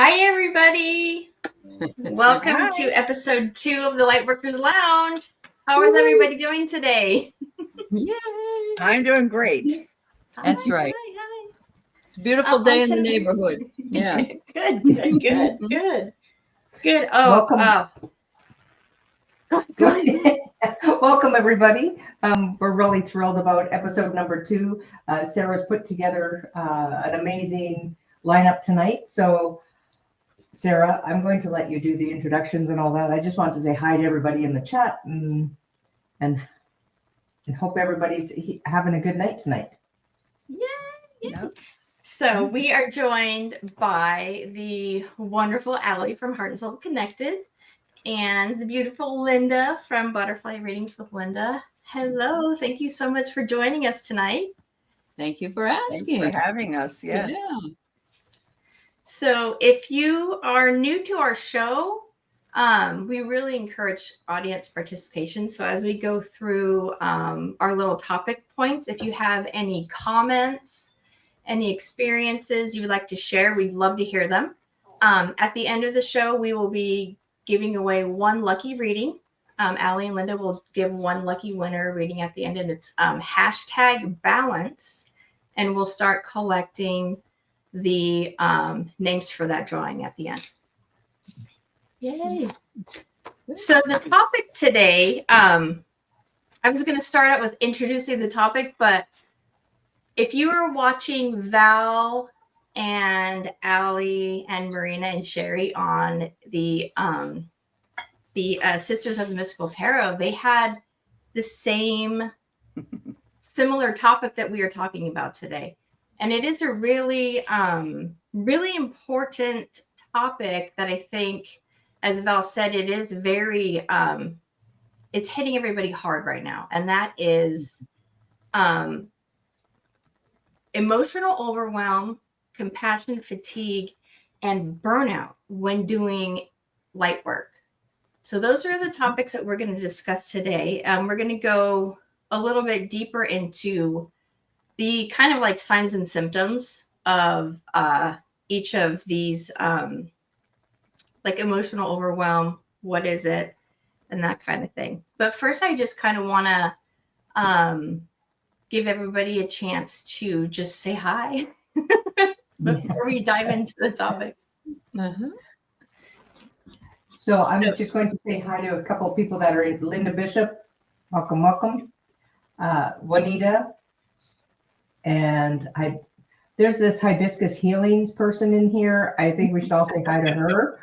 Hi, everybody. Welcome to episode 2 of the Lightworkers Lounge. How is everybody doing today? Yay! I'm doing great. That's Hi, right. Hi. It's a beautiful day in the neighborhood. Yeah. Good. Welcome, everybody. We're really thrilled about episode number 2. Sara's put together an amazing lineup tonight. So, Sara, I'm going to let you do the introductions and all that. I just want to say hi to everybody in the chat and hope everybody's having a good night tonight. Yay! Yep. So we are joined by the wonderful Aley from Heart and Soul Connected and the beautiful Linda from Butterfly Readings with Linda. Hello. Thank you so much for joining us tonight. Thank you for asking. Thanks for having us. Yes. Yeah. So if you are new to our show, we really encourage audience participation. So as we go through our little topic points, if you have any comments, any experiences you would like to share, we'd love to hear them. At the end of the show, we will be giving away one lucky reading. Aley and Linda will give one lucky winner reading at the end, and it's #balance. And we'll start collecting the names for that drawing at the end. Yay. So the topic today, I was going to start out with introducing the topic, but if you are watching Val and Aley and Marina and Sherry on the Sisters of the Mystical Tarot, they had the similar topic that we are talking about today. And it is a really, really important topic that I think, as Val said, it is very, it's hitting everybody hard right now. And that is emotional overwhelm, compassion fatigue, and burnout when doing light work. So those are the topics that we're going to discuss today. We're going to go a little bit deeper into the kind of like signs and symptoms of each of these, like emotional overwhelm, what is it, and that kind of thing. But first, I just kind of want to give everybody a chance to just say hi before we dive into the topics. Uh-huh. So I'm just going to say hi to a couple of people that are in. Linda Bishop, welcome. Juanita, and there's this hibiscus healings person in here. I think we should all say hi to her.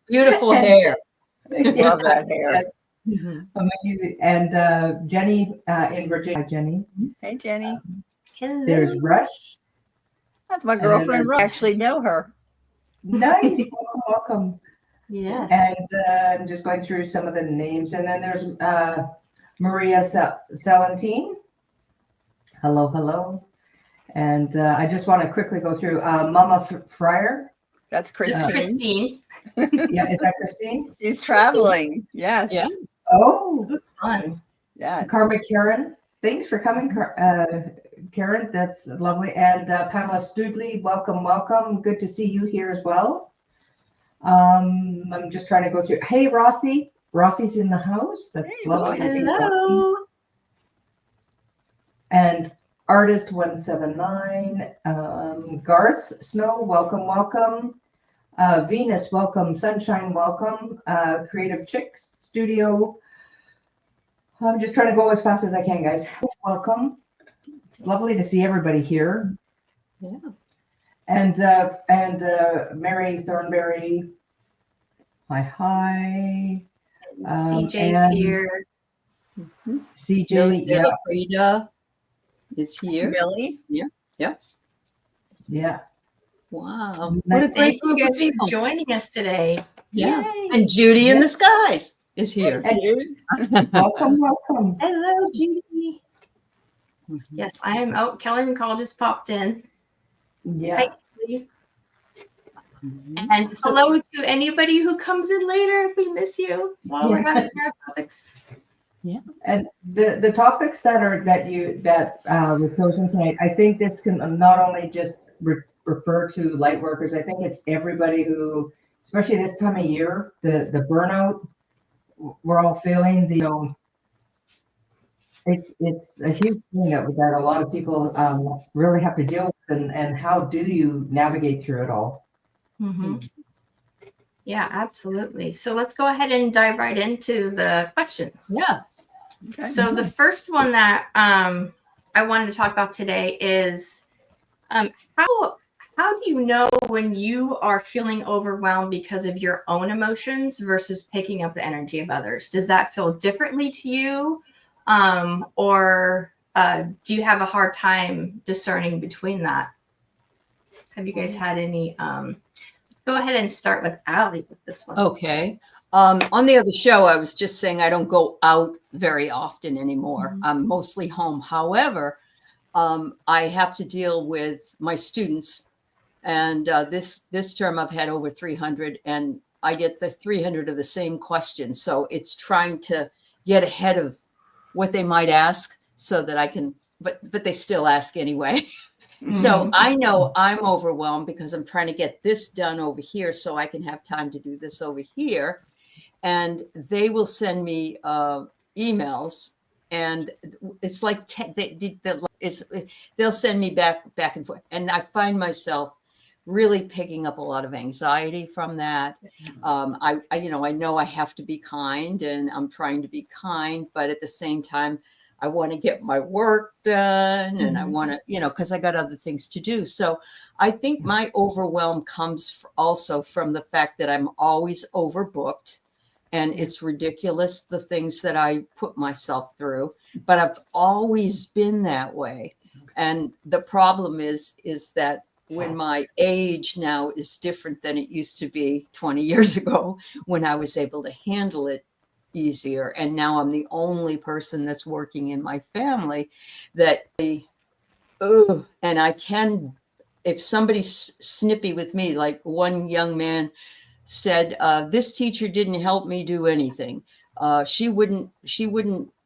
Beautiful hair. Love that hair. Yes. Amazing. And Jenny in Virginia. Hi, Jenny. Hey, Jenny. Hello. There's Rush. That's my girlfriend. I actually know her. Nice. Welcome. Yes. And I'm just going through some of the names. And then there's Maria Salentine. Hello. And I just want to quickly go through Mama Fryer. That's Christine. Christine. Yeah, is that Christine? She's traveling. Yes. Yeah. Oh, Fun. Yeah. Karma Karen. Thanks for coming, Karen. That's lovely. And Pamela Studley, welcome. Good to see you here as well. I'm just trying to go through. Hey, Rossi. Rossi's in the house. That's lovely to see Rossi. Hello. And Artist 179, Garth Snow, welcome. Venus, welcome. Sunshine, welcome. Creative Chicks Studio. I'm just trying to go as fast as I can, guys. Welcome. It's lovely to see everybody here. Yeah. And Mary Thornberry. Hi. CJ's here. CJ, Millie Della Frida is here. Millie. Yeah. Wow. Nice. What a great Thank you group of guys for people. joining us today. Yeah. Yay. And Judy in the skies is here. Welcome. Hello, Judy. Yes, I am out. Kelly McCall just popped in. Yeah. Hi, Kelly. Mhm. And hello to anybody who comes in later if we miss you while we're having our topics. And the topics that were chosen tonight, I think this can not only just refer to light workers. I think it's everybody who, especially this time of year, the burnout we're all feeling. It's a huge thing that a lot of people really have to deal with. And how do you navigate through it all? Mm-hmm. Yeah, absolutely. So let's go ahead and dive right into the questions. Yeah. Okay. So the first one that I wanted to talk about today is how do you know when you are feeling overwhelmed because of your own emotions versus picking up the energy of others? Does that feel differently to you? Or do you have a hard time discerning between that? Have you guys had any? Let's go ahead and start with Aley with this one. Okay. On the other show, I was just saying I don't go out very often anymore. I'm mostly home. However, I have to deal with my students. And this term I've had over 300, and I get the 300 of the same questions. So it's trying to get ahead of what they might ask so that I can, but they still ask anyway. So I know I'm overwhelmed because I'm trying to get this done over here so I can have time to do this over here. And they will send me emails, and it's like they'll send me back and forth. And I find myself really picking up a lot of anxiety from that. I know I have to be kind, and I'm trying to be kind, but at the same time, I want to get my work done, and I want to, because I got other things to do. So I think my overwhelm comes also from the fact that I'm always overbooked, and it's ridiculous the things that I put myself through, but I've always been that way. And the problem is that when my age now is different than it used to be 20 years ago, when I was able to handle it easier. And now I'm the only person that's working in my family that, and I can, if somebody's snippy with me, like one young man said, this teacher didn't help me do anything. She wouldn't,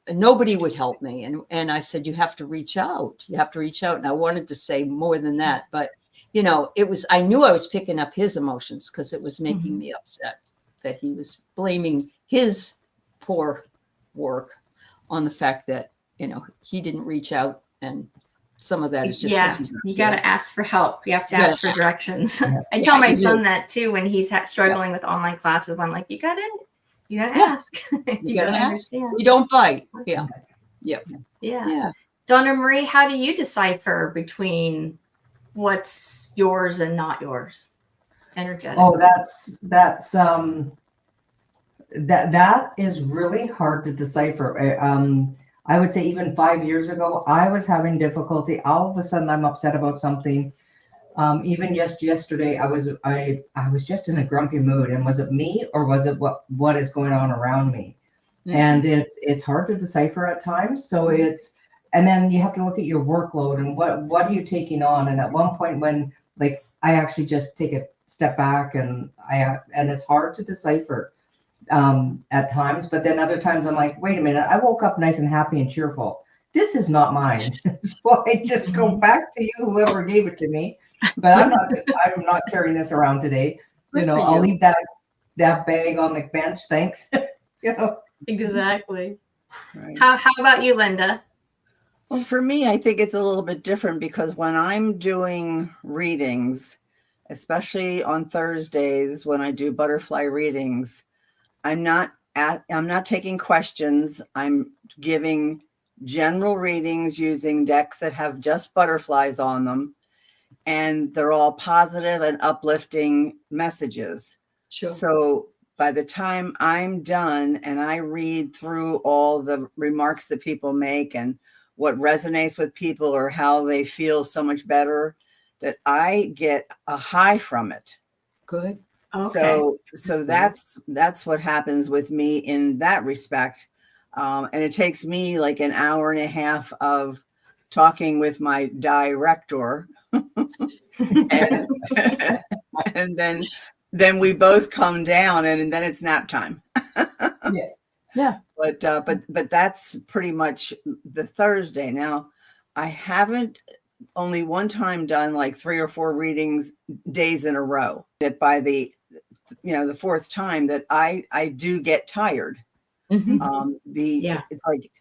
nobody would help me. And I said, you have to reach out. And I wanted to say more than that, but I knew I was picking up his emotions because it was making me upset that he was blaming his poor work on the fact that, he didn't reach out. And some of that is just because he's not you here. got to ask for help. You have to ask for directions. Yeah. I tell my you son do. that too when he's struggling with online classes. I'm like, you got to ask. you got to understand. We don't bite. Yeah. Donna Marie, how do you decipher between what's yours and not yours energetically? Oh, that is really hard to decipher. I would say even 5 years ago, I was having difficulty. All of a sudden, I'm upset about something. Even yesterday, I was just in a grumpy mood. And was it me, or was it what is going on around me? And it's hard to decipher at times. So and then you have to look at your workload and what are you taking on? And at one point when I actually just take a step back, and it's hard to decipher at times, but then other times I'm like, wait a minute, I woke up nice and happy and cheerful. This is not mine. So I just go back to you, whoever gave it to me. But I'm not carrying this around today. I'll leave that bag on the bench. Thanks. Exactly. Right. How about you, Linda? Well, for me, I think it's a little bit different because when I'm doing readings, especially on Thursdays when I do butterfly readings, I'm not taking questions. I'm giving general readings using decks that have just butterflies on them, and they're all positive and uplifting messages. Sure. So by the time I'm done and I read through all the remarks that people make and what resonates with people or how they feel so much better, that I get a high from it. Good. Okay. So that's what happens with me in that respect. And it takes me like an hour and a half of talking with my director. and then we both come down, and then it's nap time. Yeah. But that's pretty much the Thursday. Now, I haven't only one time done like 3 or 4 readings days in a row, that by the fourth time that I do get tired. Mhm. Yeah. It's like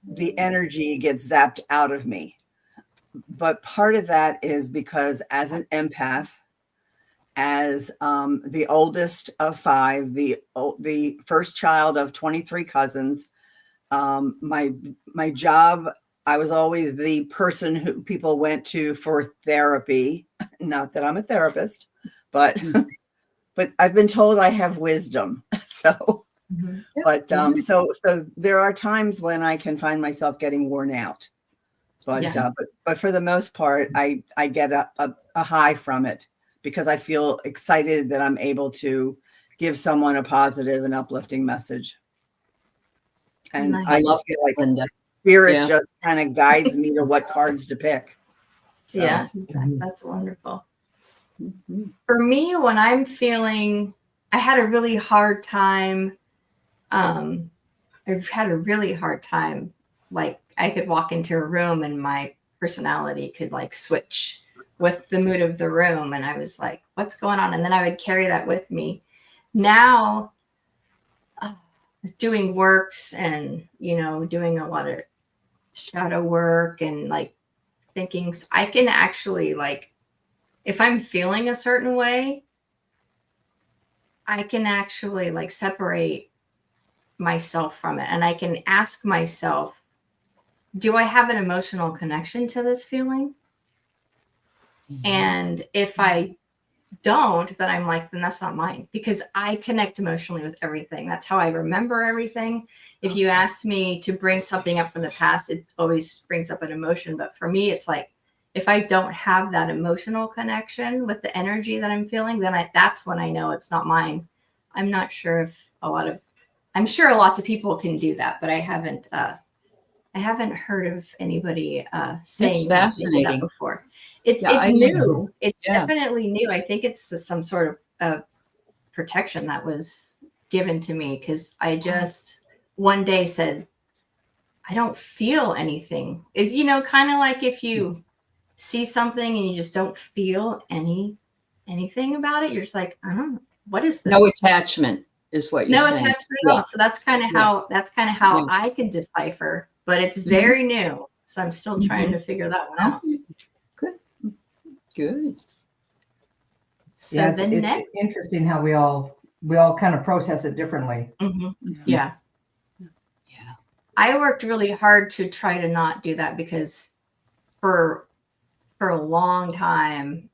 the energy gets zapped out of me. But part of that is because as an empath, as the oldest of 5, the first child of 23 cousins, my job, I was always the person who people went to for therapy. Not that I'm a therapist, but but I've been told I have wisdom. So, Mhm. but so there are times when I can find myself getting worn out. But Yeah. but for the most part, I get a high from it, because I feel excited that I'm able to give someone a positive and uplifting message. And Nice. I I love just feel like Linda. spirit Yeah. just kind of guides me to what cards to pick. So, Yeah, exactly. That's wonderful. Mhm. For me, when I'm feeling, I had a really hard time. I've had a really hard time. Like, I could walk into a room and my personality could like switch with the mood of the room. And I was like, what's going on? And then I would carry that with me. Now, doing works and, doing a lot of shadow work and like thinking, I can actually, like, if I'm feeling a certain way, I can actually like separate myself from it. And I can ask myself, do I have an emotional connection to this feeling? And if I don't, then I'm like, then that's not mine, because I connect emotionally with everything. That's how I remember everything. If you ask me to bring something up from the past, it always brings up an emotion. But for me, it's like, if I don't have that emotional connection with the energy that I'm feeling, then that's when I know it's not mine. I'm not sure if I'm sure lots of people can do that, but I haven't heard of anybody saying that they did that fascinating. before. It's Yeah, I know. new. It's Yeah. definitely new. I think it's some sort of protection that was given to me, because I just one day said, I don't feel anything. It's, kind of like if you see something and you just don't feel anything about it. You're just like, I don't know. What is this? No attachment is what you're No saying. attachment at all. So that's kind of Yeah. how Yeah. I can decipher, but it's Mhm. very new. So I'm still trying Mhm. to figure that one out. Okay. Good. So Yeah, the it's next, interesting how we all kind of process it differently. yeah, Yeah. I worked really hard to try to not do that, because for a long time,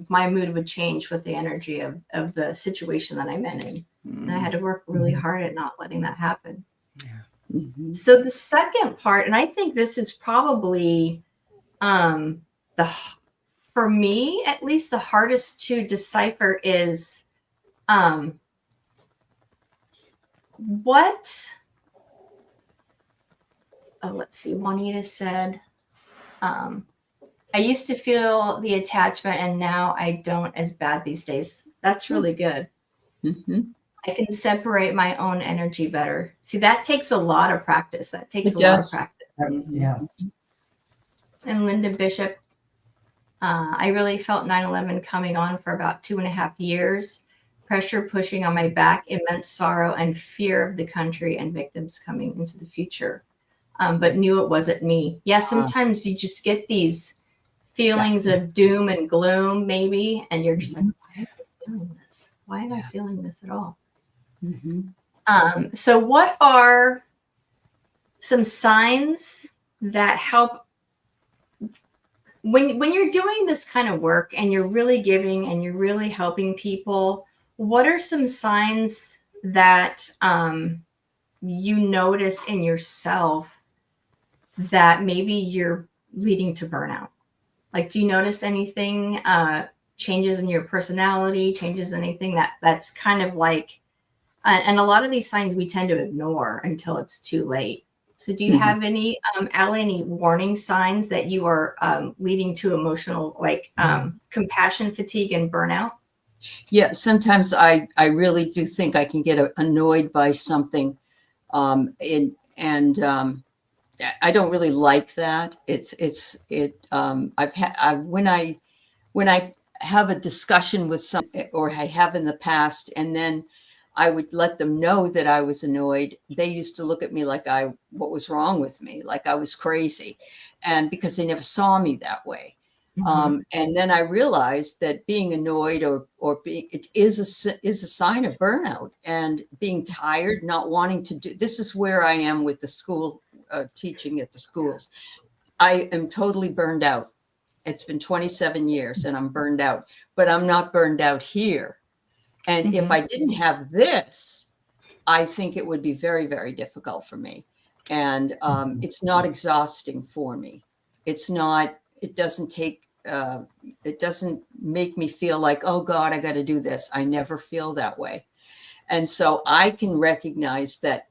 my mood would change with the energy of the situation that I'm in. And I had to work really hard at not letting that happen. Mhm. So the second part, and I think this is probably for me, at least, the hardest to decipher is what, let's see, Juanita said, I used to feel the attachment and now I don't as bad these days. That's really good. Mhm. I can separate my own energy better. See, that takes a lot of practice. That takes It a lot of does. practice. Yeah. And Linda Bishop, I really felt 9/11 coming on for about 2.5 years. Pressure pushing on my back, immense sorrow and fear of the country and victims coming into the future. But knew it wasn't me. Yeah, sometimes you just get these feelings of doom and gloom, maybe, and you're just like, why am I feeling this? Why am I feeling this at all? Mhm. So what are some signs that help when you're doing this kind of work and you're really giving and you're really helping people? What are some signs that you notice in yourself that maybe you're leading to burnout? Like, do you notice anything, changes in your personality, changes anything that's kind of like, and a lot of these signs we tend to ignore until it's too late. So do you Mhm. have any, Aley, any warning signs that you are leading to emotional, like compassion fatigue and burnout? Yeah, sometimes I really do think I can get annoyed by something, and I don't really like that. When I have a discussion with some, or I have in the past, and then I would let them know that I was annoyed, they used to look at me like what was wrong with me, like I was crazy. And because they never saw me that way. And then I realized that being annoyed it is a sign of burnout, and being tired, not wanting to do. This is where I am with the school, teaching at the schools. I am totally burned out. It's been 27 years and I'm burned out, but I'm not burned out here. And if I didn't have this, I think it would be very, very difficult for me. And it's not exhausting for me. It doesn't make me feel like, oh God, I got to do this. I never feel that way. And so I can recognize that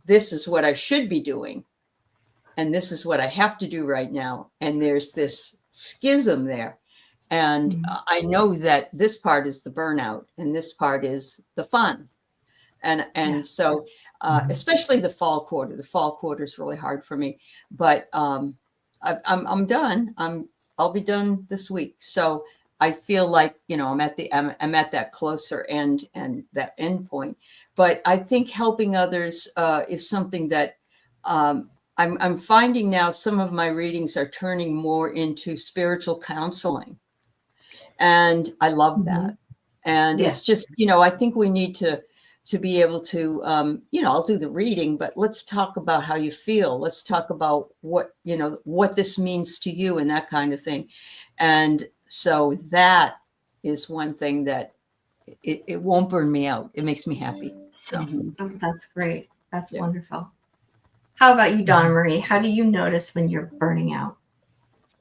this is what I should be doing. And this is what I have to do right now. And there's this schism there. And I know that this part is the burnout and this part is the fun. And so, especially the fall quarter is really hard for me, but I'm done. I'll be done this week. So I feel like, I'm at that closer end and that end point. But I think helping others is something that I'm finding now. Some of my readings are turning more into spiritual counseling. And I love that. And it's just, I think we need to be able to, I'll do the reading, but let's talk about how you feel. Let's talk about what this means to you and that kind of thing. And so that is one thing that it won't burn me out. It makes me happy. So Oh, that's great. That's wonderful. How about you, Donna Marie? How do you notice when you're burning out?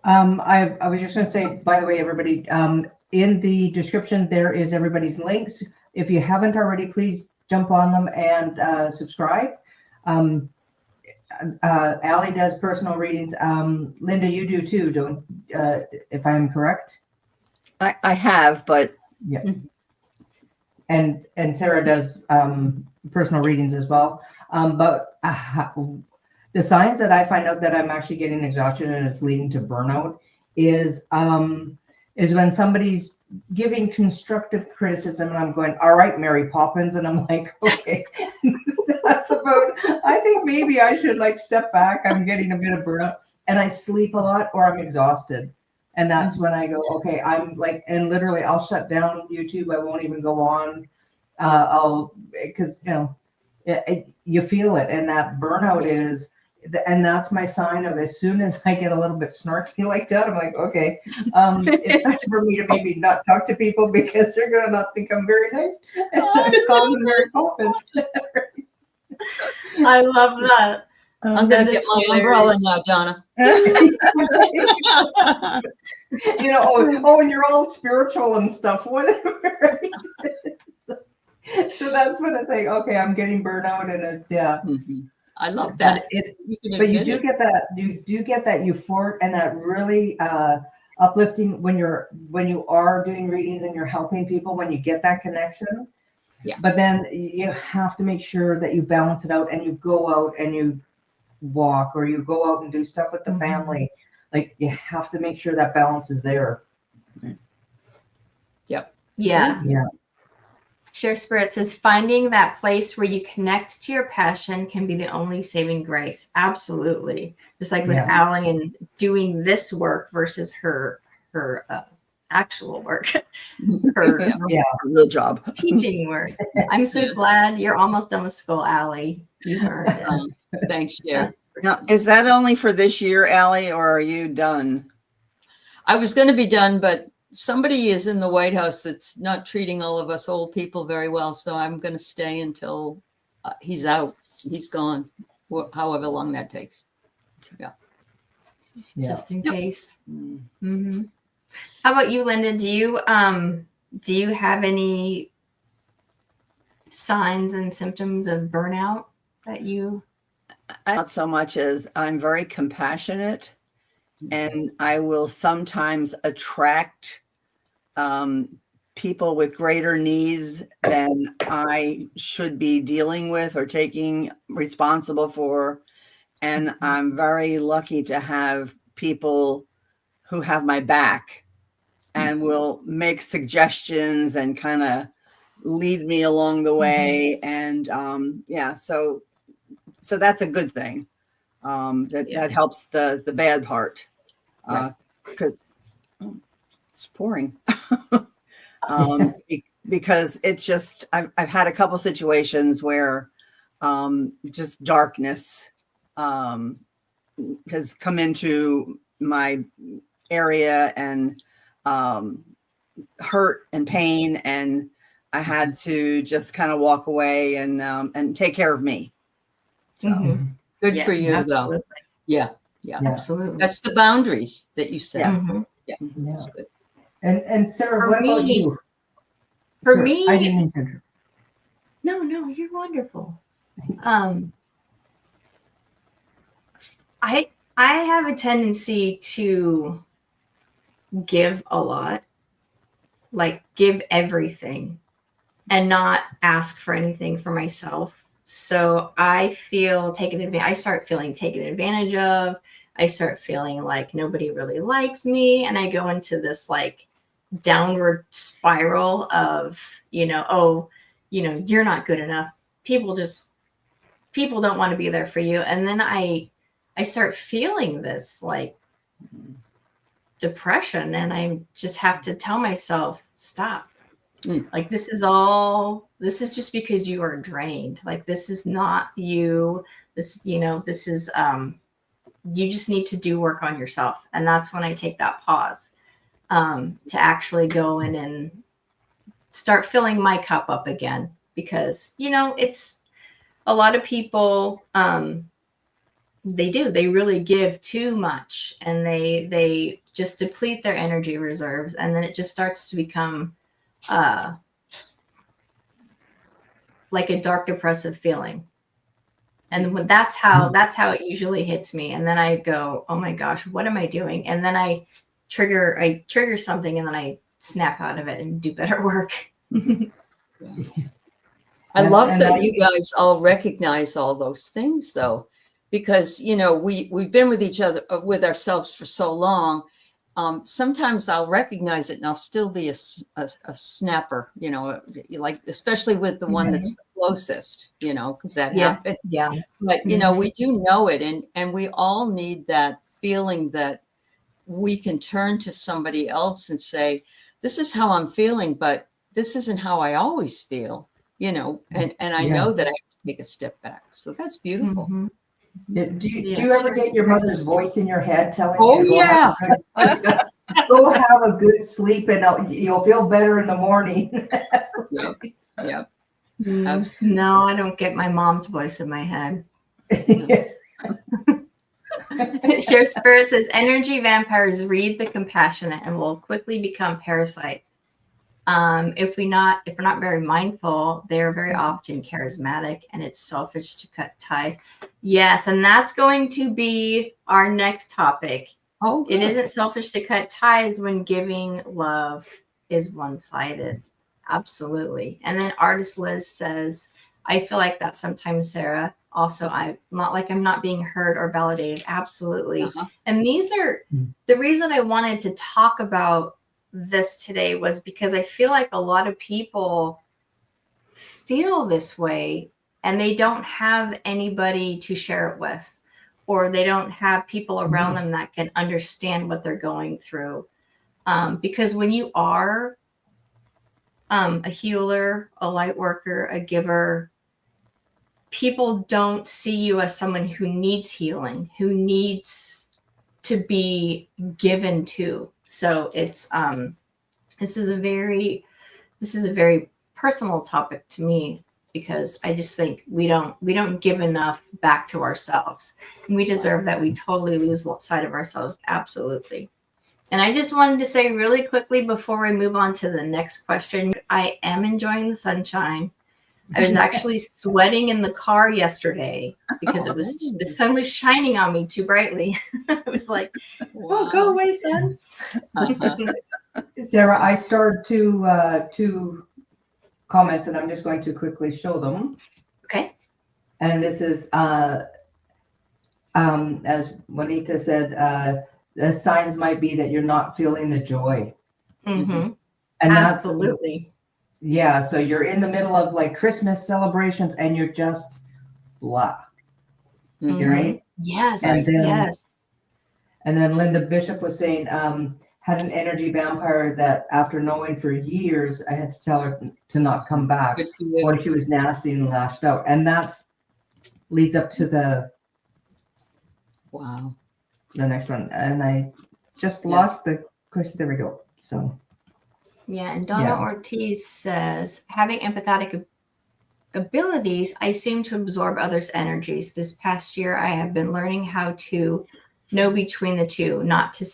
I was just going to say, by the way, everybody, in the description, there is everybody's links. If you haven't already, please jump on them and subscribe. Aley does personal readings. Linda, you do too, don't? If I'm correct. I have, but yeah. And Sara does personal readings as well. But the signs that I find out that I'm actually getting exhaustion and it's leading to burnout is when somebody's giving constructive criticism and I'm going, all right, Mary Poppins. And I'm like, okay, that's about, I think maybe I should step back. I'm getting a bit of burnout and I sleep a lot or I'm exhausted. And that's when I go, okay, I'm and literally I'll shut down YouTube. I won't even go on. Because, you feel it. And that burnout is, and that's my sign of as soon as I get a little bit snarky like that, I'm like, okay, it's time for me to maybe not talk to people because they're going to not think I'm very nice. And so I call them Mary Poppins. I love that. I'm going to get my umbrella now, Donna. And you're all spiritual and stuff, whatever. Right? So that's when I say, okay, I'm getting burnout, and it's I love that. But you do get that. You do get that euphoric and that really uplifting when you are doing readings and you're helping people. When you get that connection. Yeah. But then you have to make sure that you balance it out and you go out and you walk or you go out and do stuff with the family. You have to make sure that balance is there. Yep. Yeah. Yeah. Share Spirit says finding that place where you connect to your passion can be the only saving grace. Absolutely. Just like with Aley and doing this work versus her actual work, her real job, teaching work. I'm so glad you're almost done with school, Aley. You earned it. Thanks, Jer. Now, is that only for this year, Aley, or are you done? I was going to be done, but somebody is in the White House that's not treating all of us old people very well. So I'm going to stay until he's out. He's gone, however long that takes. Yeah. Just in case. Mm-hmm. How about you, Linda? Do you have any signs and symptoms of burnout that you? Not so much as I'm very compassionate, and I will sometimes attract people with greater needs than I should be dealing with or taking responsible for. And I'm very lucky to have people who have my back and will make suggestions and kind of lead me along the way. And yeah, so that's a good thing. That helps the bad part. Because it's pouring. Because it's just I've had a couple situations where just darkness has come into my area, and hurt and pain, and I had to just kind of walk away and take care of me. So good for you, absolutely. though. Yeah. Absolutely. That's the boundaries that you set. Yeah. That's good. And Sara, For what about me- you? For Sorry, me, I didn't intend no, you're wonderful. I have a tendency to give a lot, like give everything, and not ask for anything for myself. So I feel taken advantage. I start feeling taken advantage of. I start feeling like nobody really likes me, and I go into this like downward spiral of, you're not good enough. People don't want to be there for you. And then I start feeling this like depression, and I just have to tell myself, stop. Like, this is just because you are drained. Like, this is not you. This is, you just need to do work on yourself. And that's when I take that pause to actually go in and start filling my cup up again, because, it's a lot of people, they really give too much, and they just deplete their energy reserves. And then it just starts to become like a dark depressive feeling. And when that's how it usually hits me. And then I go, oh my gosh, what am I doing? And then I trigger something, and then I snap out of it and do better work. I love that you guys all recognize all those things, though, because, we've been with each other, with ourselves for so long. Sometimes I'll recognize it and I'll still be a snapper, like, especially with the one that's the closest, because that happened. Yeah. But, we do know it. And we all need that feeling that we can turn to somebody else and say, this is how I'm feeling, but this isn't how I always feel, and I know that I have to take a step back. So that's beautiful. Mm-hmm. Do you ever get your mother's voice in your head telling Oh, you yeah. go have a good sleep and you'll feel better in the morning? Yep. No, I don't get my mom's voice in my head. Share Spirit says energy vampires read the compassionate and will quickly become parasites. If we're not very mindful, they're very often charismatic, and it's selfish to cut ties. Yes, and that's going to be our next topic. Oh, good. It isn't selfish to cut ties when giving love is one-sided. Absolutely. And then artist Liz says, I feel like that sometimes, Sara. Also, I'm not like I'm not being heard or validated. Absolutely. And these are the reason I wanted to talk about this today, was because I feel like a lot of people feel this way, and they don't have anybody to share it with, or they don't have people around them that can understand what they're going through. Because when you are a healer, a light worker, a giver, people don't see you as someone who needs healing, who needs to be given to. So it's this is a very personal topic to me, because I just think we don't give enough back to ourselves, and we deserve that. We totally lose sight of ourselves. Absolutely. And I just wanted to say really quickly before we move on to the next question, I am enjoying the sunshine. I was actually sweating in the car yesterday because the sun was shining on me too brightly. I was like, oh, go away, sun. Sara, I starred two comments, and I'm just going to quickly show them. Okay. And this is, as Juanita said, the signs might be that you're not feeling the joy. Mm-hmm. And Absolutely. yeah, so you're in the middle of like Christmas celebrations and you're just blah. Mhm. Right? Yes. And then- Yes. And then Linda Bishop was saying, had an energy vampire that after knowing for years, I had to tell her to not come back, Good for you. or she was nasty and lashed out. And that's leads up to the Wow. next one. And I just Yeah. lost the question. There we go. So Yeah. And Donna Yeah. Ortiz says, having empathetic abilities, I seem to absorb others' energies. This past year, I have been learning how to know between the two. Not to,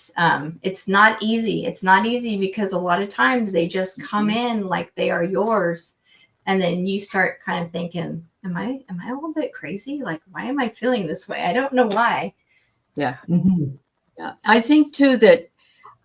it's not easy. It's not easy because a lot of times they just come in like they are yours, and then you start kind of thinking, "Am I a little bit crazy? Like, why am I feeling this way? I don't know why." Yeah. mhm. Yeah. I think too that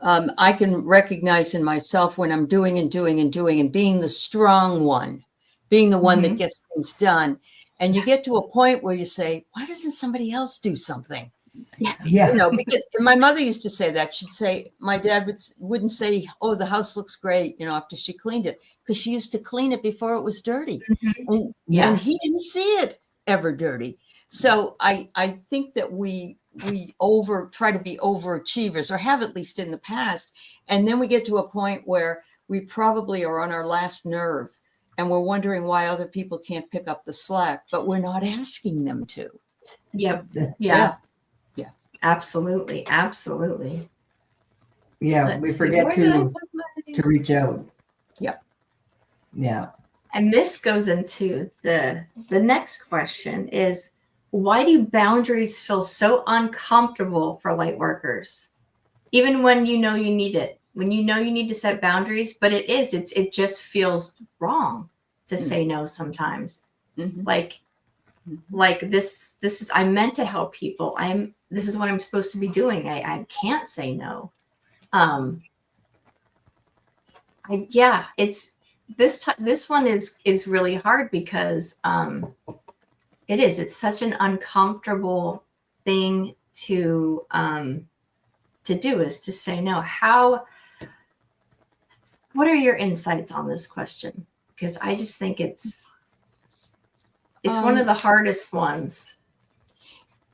I can recognize in myself when I'm doing and being the strong one, being the one that gets things done. And you get to a point where you say, why doesn't somebody else do something? Yeah. You know, because my mother used to say that. She'd say, my dad wouldn't say, oh, the house looks great, you know, after she cleaned it, because she used to clean it before it was dirty. And Yeah. he didn't see it ever dirty. So I think that we try to be overachievers, or have at least in the past. And then we get to a point where we probably are on our last nerve and we're wondering why other people can't pick up the slack, but we're not asking them to. Yep. That's- Yeah. Yeah. Absolutely. Absolutely. Yeah. Let's We see, forget where did I to put my- reach out. Yep. Yeah. And this goes into the next question is, why do boundaries feel so uncomfortable for light workers? Even when you know you need it, when you know you need to set boundaries, but it just feels wrong to say no sometimes. Mhm. Like this is, I'm meant to help people. This is what I'm supposed to be doing. I can't say no. It's this one is really hard because it's such an uncomfortable thing to do, is to say no. What are your insights on this question? Because I just think it's one of the hardest ones.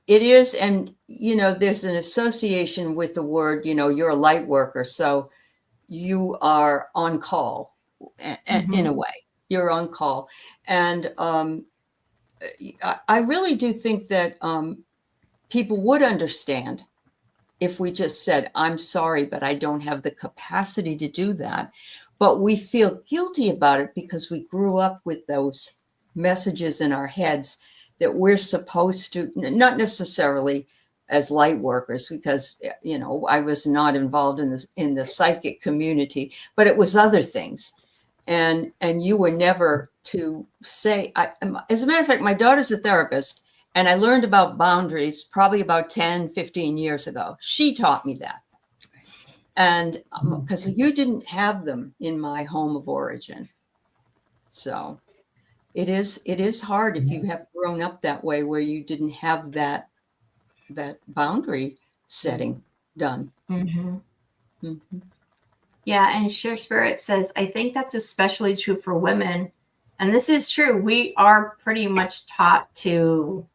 It is. And, you know, there's an association with the word, you know, you're a light worker. So you are on call in a way. You're on call. And I really do think that people would understand if we just said, I'm sorry, but I don't have the capacity to do that. But we feel guilty about it because we grew up with those messages in our heads that we're supposed to, not necessarily as light workers, because, you know, I was not involved in the psychic community, but it was other things. And you were never to say, as a matter of fact, my daughter's a therapist, and I learned about boundaries probably about 10, 15 years ago. She taught me that. And because you didn't have them in my home of origin. So it is hard if you have grown up that way, where you didn't have that boundary setting done. Yeah, and Share Spirit says, I think that's especially true for women. And this is true. We are pretty much taught to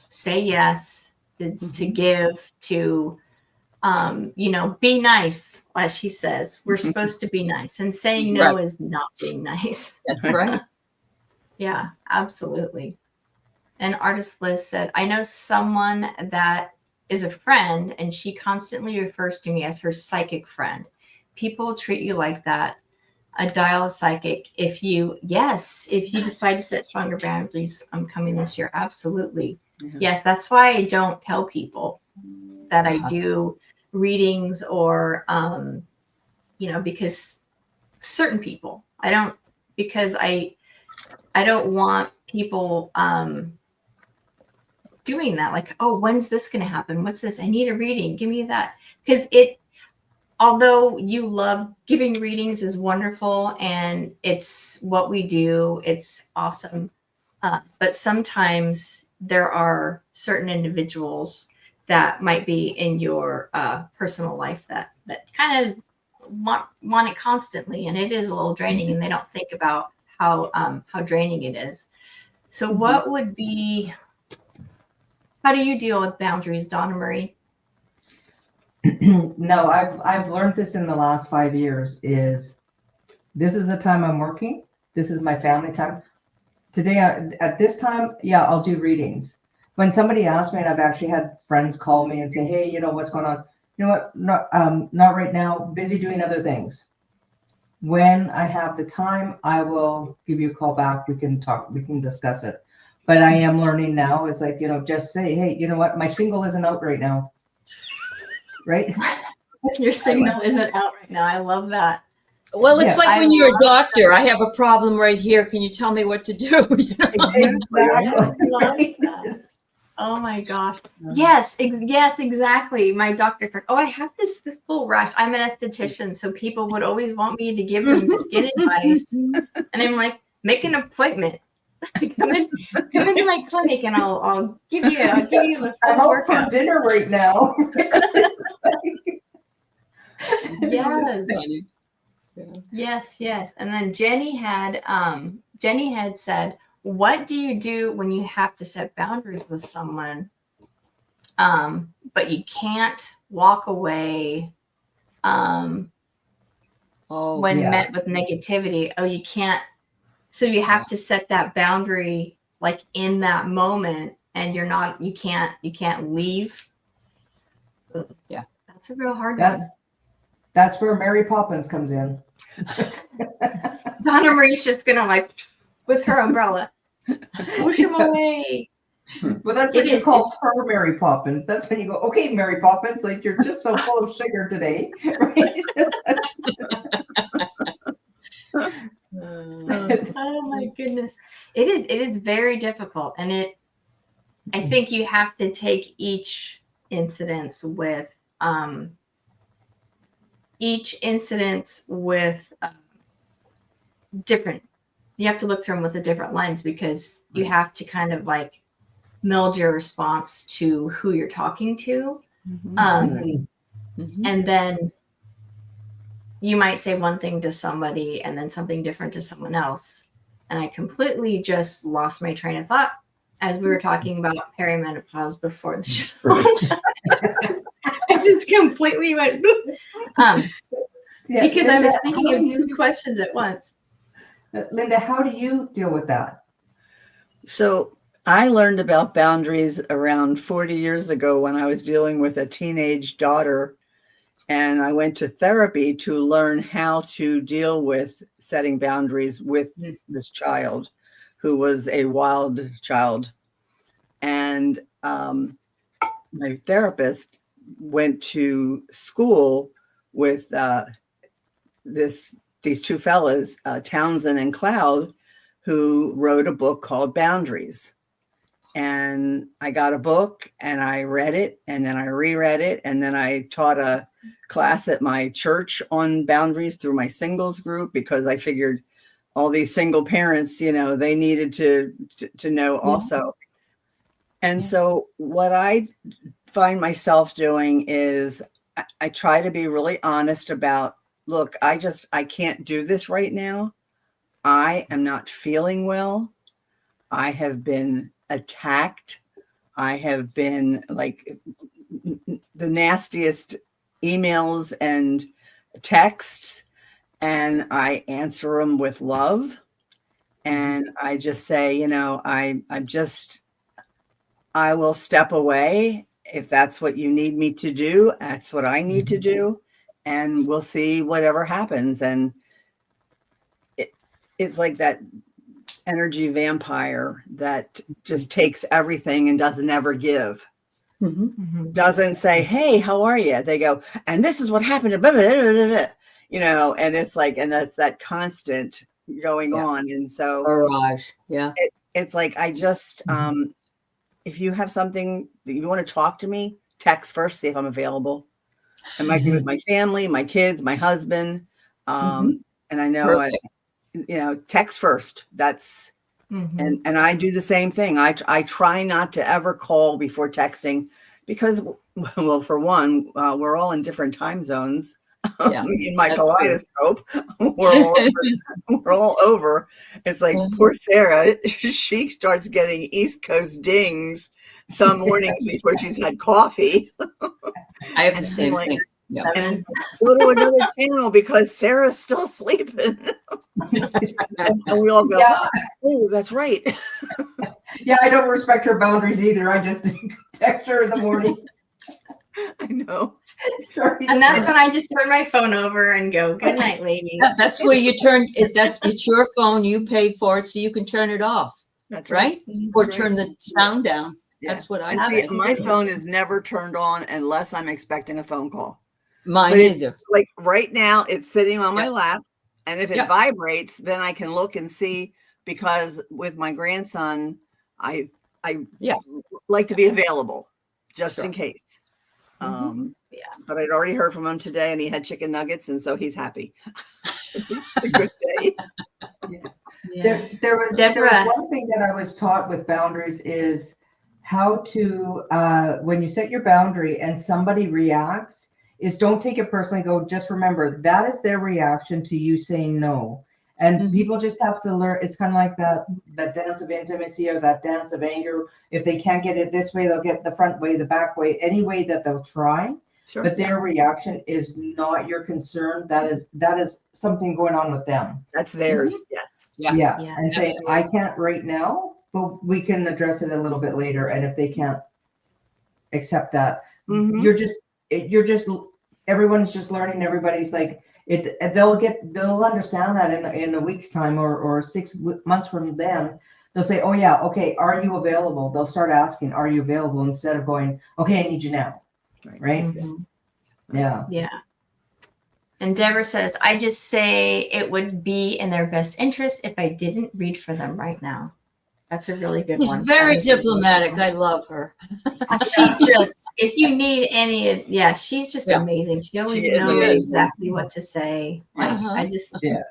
say yes, to give, to, be nice, as she says. We're supposed to be nice. And saying no is not being nice. That's right. Yeah, absolutely. And Artist Liz said, I know someone that is a friend, and she constantly refers to me as her psychic friend. People treat you like that. A dial psychic. If you decide to set stronger boundaries, I'm coming this year. Absolutely. Yes, that's why I don't tell people that I do readings, or, because certain people, because I don't want people doing that. Like, oh, when's this going to happen? What's this? I need a reading. Give me that. Because although you love giving readings, is wonderful, and it's what we do, it's awesome. But sometimes there are certain individuals that might be in your personal life that kind of want it constantly, and it is a little draining, and they don't think about how draining it is. So what would be, how do you deal with boundaries, Donna Marie? No, I've learned this in the last 5 years is this is the time I'm working. This is my family time. Today, at this time, yeah, I'll do readings. When somebody asks me, and I've actually had friends call me and say, hey, what's going on? You know what? Not right now. Busy doing other things. When I have the time, I will give you a call back. We can talk. We can discuss it. But I am learning now is like, just say, hey, you know what? My shingle isn't out right now. Right? Your signal isn't out right now. I love that. Well, it's Yeah, like when you're a doctor. I have a problem right here. Can you tell me what to do? Exactly. Oh my gosh. Yes, exactly. My doctor friend. Oh, I have this little rash. I'm an esthetician, so people would always want me to give them skin advice. And I'm like, make an appointment. come into my clinic and I'll give you the I'm full out for workout. dinner right now. Yes. Yes. And then Jenny had said, what do you do when you have to set boundaries with someone, but you can't walk away when met with negativity? Oh, you can't. So you have to set that boundary like in that moment, and you can't leave. Yeah. That's a real hard one. That's where Mary Poppins comes in. Donna Marie's just gonna like with her umbrella push him away. Well, that's what you call her Mary Poppins. That's when you go, okay, Mary Poppins, like you're just so full of sugar today, right? Oh my goodness. It is very difficult. And I think you have to take each incident with different, you have to look through them with a different lens, because you have to kind of like meld your response to who you're talking to. And then you might say one thing to somebody and then something different to someone else. And I completely just lost my train of thought as we were talking about perimenopause before the show. I just completely went because I was thinking of two questions at once. Linda, how do you deal with that? So I learned about boundaries around 40 years ago when I was dealing with a teenage daughter, and I went to therapy to learn how to deal with setting boundaries with this child who was a wild child. And my therapist went to school with these two fellas, Townsend and Cloud, who wrote a book called Boundaries. And I got a book and I read it, and then I reread it, and then I taught a class at my church on boundaries through my singles group, because I figured all these single parents, they needed to know also. And so what I find myself doing is I try to be really honest about, look, I can't do this right now. I am not feeling well. I have been attacked. I have been like the nastiest emails and texts, and I answer them with love. And I just say, I will step away. If that's what you need me to do, that's what I need to do. And we'll see whatever happens. And it's like that energy vampire that just takes everything and doesn't ever give. Doesn't say, hey, how are you? They go, and this is what happened to blah, blah, blah, blah, blah. And it's like, and that's that constant going on. And so barrage. It's like, I just, if you have something that you want to talk to me, text first, see if I'm available. I might be with my family, my kids, my husband. And I know, text first. That's, and I do the same thing. I try not to ever call before texting, Because, well, for one, we're all in different time zones. Yeah, In my that's true. kaleidoscope, we're all over. It's like poor Sarah. She starts getting East Coast dings some mornings before she's had coffee. I have the And same like, thing. Yeah. and go to another channel because Sarah's still sleeping. And we all go, Yeah. oh, that's right. Yeah, I don't respect her boundaries either. I just text her in the morning. I know. Sorry. And that's when I just turn my phone over and go, good night, ladies. That's where you turn it. It's your phone. You pay for it, so you can turn it off, That's right? right. Or That's turn right. the sound down. Yeah. That's what I And see, say. my phone is never turned on unless I'm expecting a phone call. Mine But it's either. like right now it's sitting on my Yep. lap. And if it Yep. vibrates, then I can look and see, because with my grandson, I Yeah. like to be available just in Sure. case. Yeah. But I'd already heard from him today and he had chicken nuggets, and so he's happy. It's a good day. Yeah. There was Deborah. one thing that I was taught with boundaries is how to, when you set your boundary and somebody reacts, is don't take it personally. Go, just remember that is their reaction to you saying no. And Mhm. people just have to learn. It's kind of like that dance of intimacy or that dance of anger. If they can't get it this way, they'll get the front way, the back way, any way that they'll try. Sure. But their reaction is not your concern. That is something going on with them. That's theirs. Yes. Yeah. Yeah, And say, absolutely. I can't right now, but we can address it a little bit later. And if they can't accept that, Mhm. you're just everyone's just learning. Everybody's like it. They'll understand that in a week's time or 6 months from then. They'll say, oh yeah, okay, are you available? They'll start asking, are you available, instead of going, okay, I need you now. Right? Mhm. Yeah. Yeah. And Deborah says, I just say it would be in their best interest if I didn't read for them right now. That's a really good She's one. very That is a good diplomatic. one. I love her. She's just, if you need any, yeah, she's just Yeah. amazing. She always She is knows amazing. exactly what to say. Like, Uh-huh. I just, Yeah.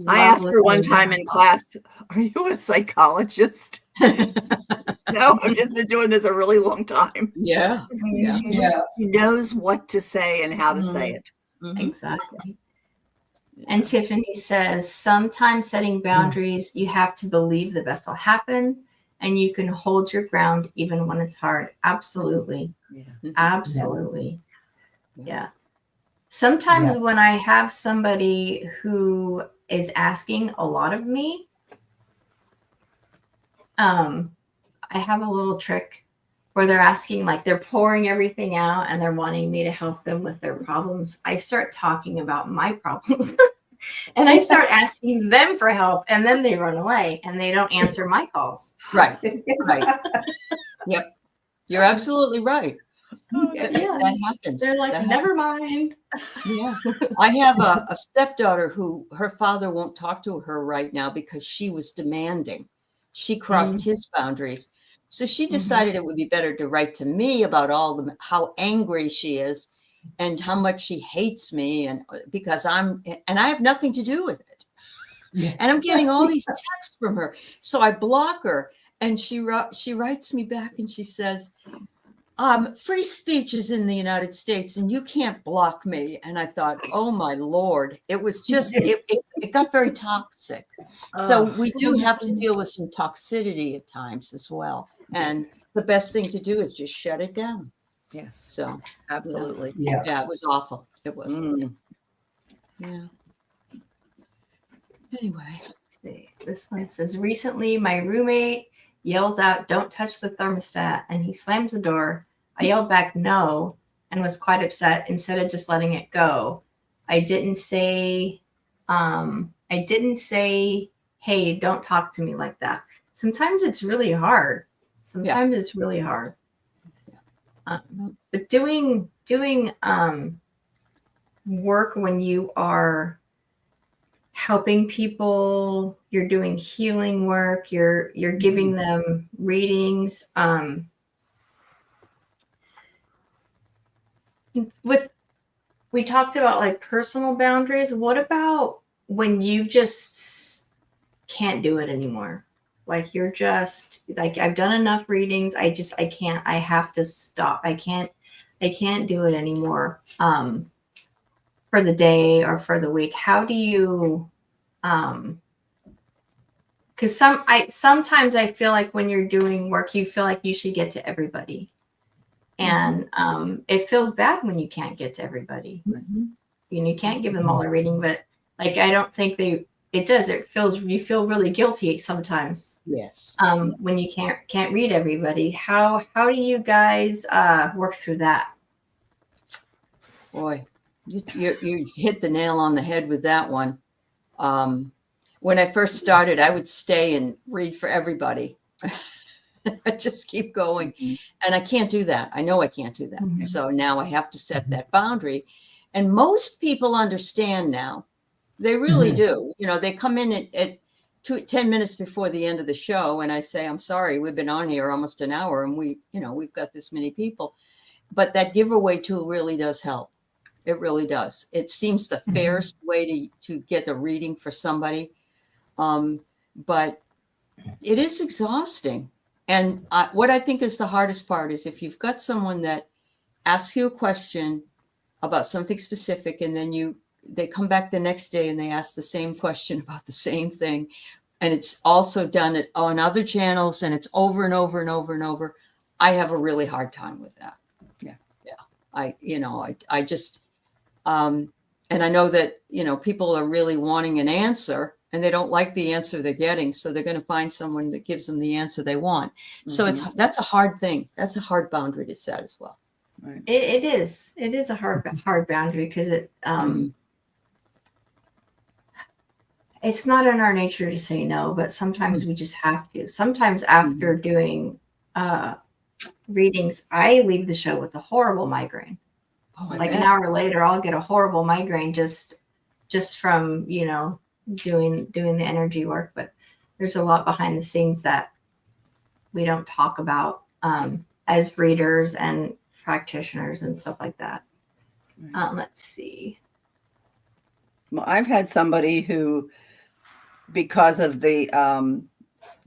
I love asked her one listening to time her in talk. class, are you a psychologist? No, I've just been doing this a really long time. Yeah. Yeah. Yeah. She knows what to say and how to say it. Mhm. Exactly. And Tiffany says, sometimes setting boundaries, you have to believe the best will happen and you can hold your ground even when it's hard. Absolutely. Yeah. Absolutely. Yeah. Sometimes when I have somebody who is asking a lot of me, I have a little trick where they're asking, like they're pouring everything out and they're wanting me to help them with their problems. I start talking about my problems and I start asking them for help, and then they run away and they don't answer my calls. Right. Right. Yep. You're absolutely right. Yeah. That happens. They're like, That never mind. Yeah. I have a stepdaughter who her father won't talk to her right now because she was demanding. She crossed his boundaries. So she decided it would be better to write to me about how angry she is and how much she hates me, and because I have nothing to do with it. Yeah. And I'm getting all these texts from her. So I block her, and she writes me back and she says, free speech is in the United States and you can't block me. And I thought, oh my Lord, it was just, it got very toxic. So we do have to deal with some toxicity at times as well. And the best thing to do is just shut it down. Yes, So absolutely. yeah, it was awful. It was. Mm. Yeah. Anyway. Let's see. This one says, recently my roommate yells out, don't touch the thermostat, and he slams the door. I yelled back no and was quite upset instead of just letting it go. I didn't say, hey, don't talk to me like that. Sometimes it's really hard. It's really hard. But doing work when you are helping people, you're doing healing work, you're giving them readings. We talked about like personal boundaries. What about when you just can't do it anymore? Like you're just like, I've done enough readings. I can't, I have to stop. I can't do it anymore for the day or for the week. How do you, because sometimes I feel like when you're doing work, you feel like you should get to everybody. And it feels bad when you can't get to everybody. You know, you can't give them all a reading, but like, I don't think it does. You feel really guilty sometimes. Yes. When you can't read everybody. How do you guys work through that? Boy, you hit the nail on the head with that one. When I first started, I would stay and read for everybody. I just keep going. And I can't do that. I know I can't do that. So now I have to set that boundary. And most people understand now. They really do. You know, they come in at 10 minutes before the end of the show, and I say, I'm sorry, we've been on here almost an hour, and we've got this many people. But that giveaway tool really does help. It really does. It seems the fairest way to get the reading for somebody. But it is exhausting. And what I think is the hardest part is if you've got someone that asks you a question about something specific, and then they come back the next day and they ask the same question about the same thing. And it's also done on other channels, and it's over and over and over and over. I have a really hard time with that. Yeah. I just, and I know that, people are really wanting an answer and they don't like the answer they're getting. So they're going to find someone that gives them the answer they want. So that's a hard thing. That's a hard boundary to set as well. Right. It is a hard boundary because it's not in our nature to say no, but sometimes we just have to. Sometimes after doing readings, I leave the show with a horrible migraine. Like an hour later, I'll get a horrible migraine just from, doing the energy work. But there's a lot behind the scenes that we don't talk about as readers and practitioners and stuff like that. Let's see. Well, I've had somebody who, because of the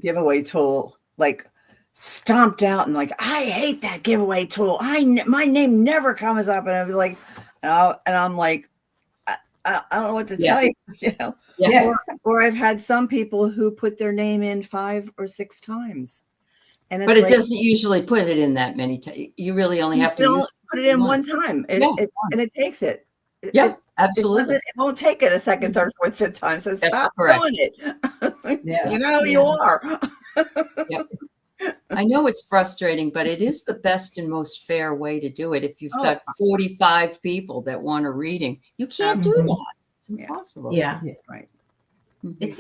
giveaway tool, like stomped out and like, I hate that giveaway tool. My name never comes up. And I was like, and I'm like, I don't know what to tell you, Yeah. Or I've had some people who put their name in 5 or 6 times. And But it doesn't usually put it in that many times. You really only have to put it in one time. And it takes it. Absolutely. It won't take it a second, third, fourth, fifth time. So stop doing it. Yeah. You are. Yep. I know it's frustrating, but it is the best and most fair way to do it. If you've got 45 people that want a reading, you can't do that. It's impossible. Yeah. Right. It's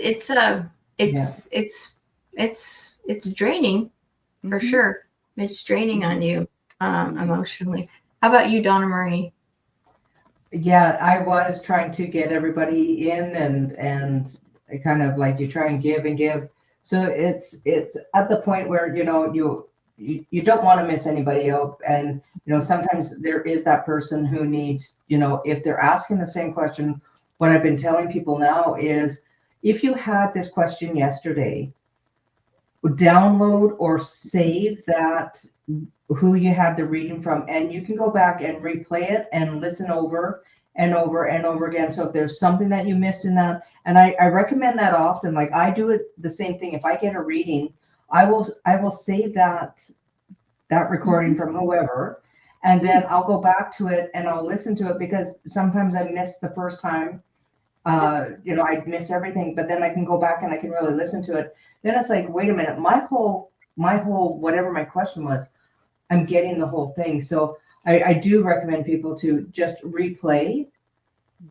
draining for sure. It's draining on you emotionally. How about you, Donna Marie? Yeah, I was trying to get everybody in and kind of like you try and give. So it's at the point where, you don't want to miss anybody out. And, sometimes there is that person who needs, if they're asking the same question, what I've been telling people now is if you had this question yesterday, download or save that who you had the reading from, and you can go back and replay it and listen over and over and over again. So if there's something that you missed in that, and I recommend that often, like I do it the same thing. If I get a reading, I will save that recording from whoever, and then I'll go back to it and I'll listen to it, because sometimes I miss the first time. I miss everything, but then I can go back and I can really listen to it. Then it's like, wait a minute, my whole whatever my question was, I'm getting the whole thing. So I do recommend people to just replay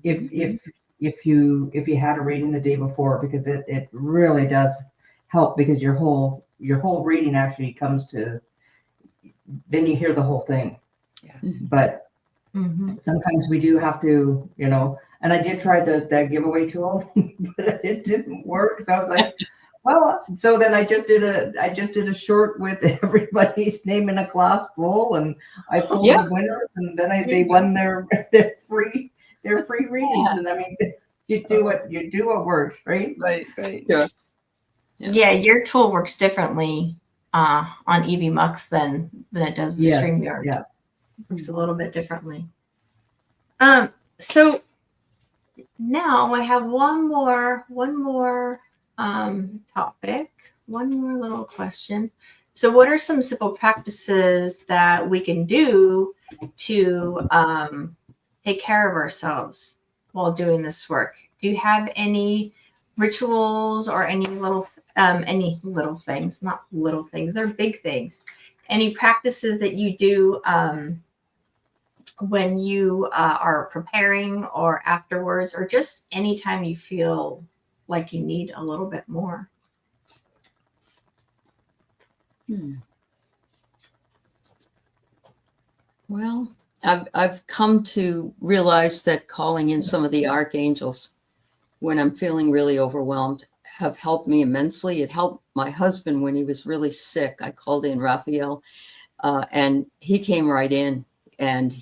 if you had a reading the day before, because it really does help, because your whole reading actually comes to, then you hear the whole thing. But sometimes we do have to, and I did try the giveaway tool, but it didn't work. So I was like, well, so then I just did a short with everybody's name in a glass bowl, and I pulled the winners, and then they won their free readings. And I mean, you do what works, right? Right. Sure. Yeah, your tool works differently on EVMux than it does with Yes. StreamYard. Yeah. Works a little bit differently. So now I have one more topic, one more little question. So what are some simple practices that we can do to take care of ourselves while doing this work? Do you have any rituals or any little things, not little things, they're big things. Any practices that you do when you are preparing or afterwards, or just anytime you feel like you need a little bit more? Well, I've come to realize that calling in some of the archangels when I'm feeling really overwhelmed have helped me immensely. It helped my husband when he was really sick. I called in Raphael, and he came right in, and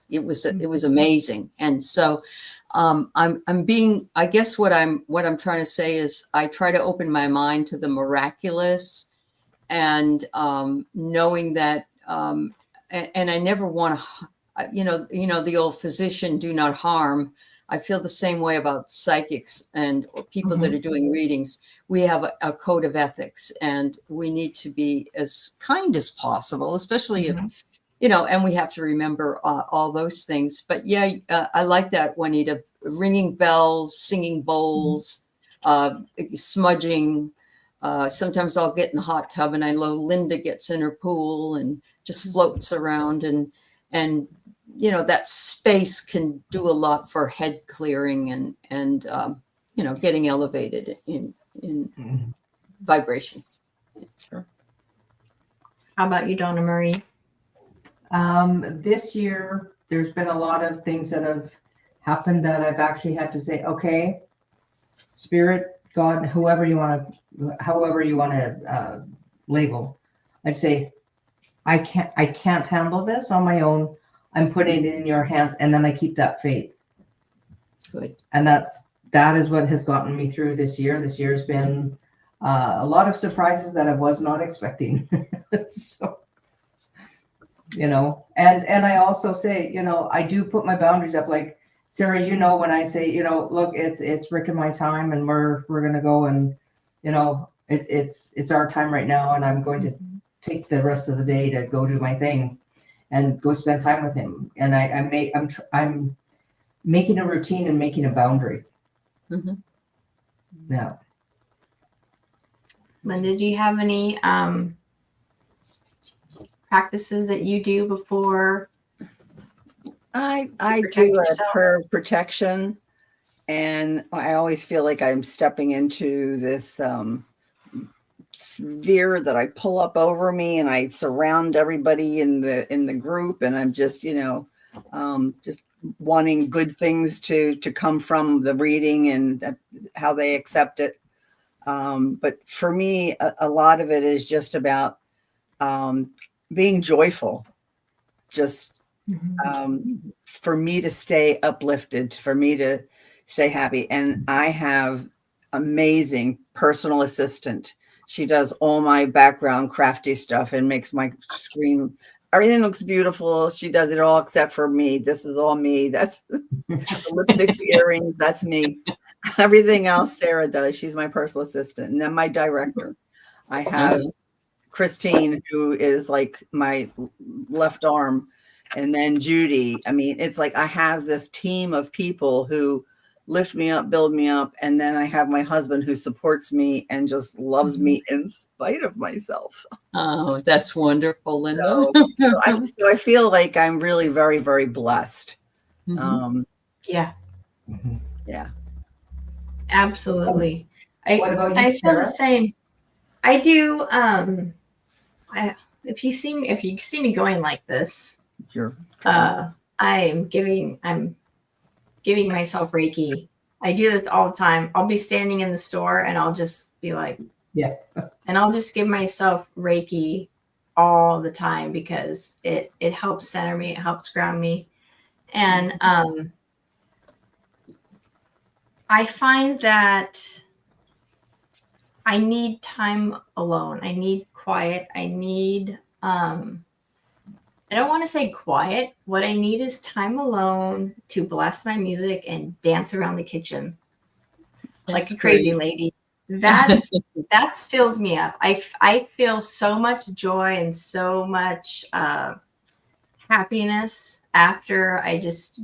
it was amazing. And so I'm being, I guess what I'm trying to say is I try to open my mind to the miraculous, and knowing that, and I never want to, the old physician, do not harm. I feel the same way about psychics and people that are doing readings. We have a code of ethics, and we need to be as kind as possible, especially if, and we have to remember all those things. But yeah, I like that, Juanita, ringing bells, singing bowls, smudging. Sometimes I'll get in the hot tub, and I know Linda gets in her pool and just floats around, and that space can do a lot for head clearing and getting elevated in vibration. Sure. How about you, Donna Marie? This year, there's been a lot of things that have happened that I've actually had to say, okay, Spirit, God, however you want to label, I'd say, I can't handle this on my own. I'm putting it in your hands, and then I keep that faith. Good. And that is what has gotten me through this year. This year's been a lot of surprises that I was not expecting. So, and I also say, I do put my boundaries up. Like Sara, when I say, look, it's Rick and my time, and we're gonna go, and it's our time right now, and I'm going to take the rest of the day to go do my thing and go spend time with him. And I'm making a routine and making a boundary. Mm-hmm. Yeah. Linda, do you have any practices that you do before? I protect do a yourself? prayer of protection, and I always feel like I'm stepping into this sphere that I pull up over me, and I surround everybody in the group, and I'm just just wanting good things to come from the reading and how they accept it. But for me, a lot of it is just about being joyful, just for me to stay uplifted, for me to stay happy. And I have amazing personal assistant. She does all my background crafty stuff and makes my screen, everything looks beautiful. She does it all except for me. This is all me. That's the lipstick, the earrings. That's me. Everything else Sara does. She's my personal assistant. And then my director. I have Christine, who is like my left arm. And then Judy. I mean, it's like I have this team of people who lift me up, build me up. And then I have my husband who supports me and just loves me in spite of myself. Oh, that's wonderful, Linda. So I feel like I'm really very, very blessed. Yeah. Yeah. Absolutely. What about you, I feel the Sara? same. I do. If you see me going like this, Sure. I'm giving myself Reiki. I do this all the time. I'll be standing in the store and I'll just be like, Yeah. and I'll just give myself Reiki all the time because it helps center me, it helps ground me. And I find that I need time alone. I need quiet. I need I don't want to say quiet. What I need is time alone to blast my music and dance around the kitchen like That's a crazy great. lady. That fills me up. I feel so much joy and so much happiness after I just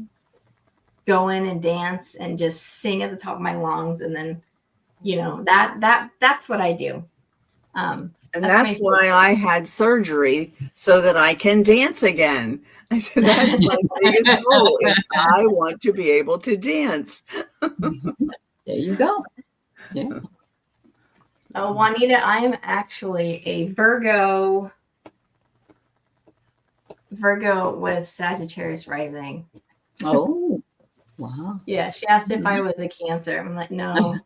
go in and dance and just sing at the top of my lungs, and then that's what I do. And That's my that's why favorite. I had surgery so that I can dance again. I said, that's my biggest goal. Is I want to be able to dance. There you go. Yeah. Oh, Juanita, I am actually a Virgo with Sagittarius rising. Oh, wow. Yeah, she asked if I was a Cancer. I'm like, no.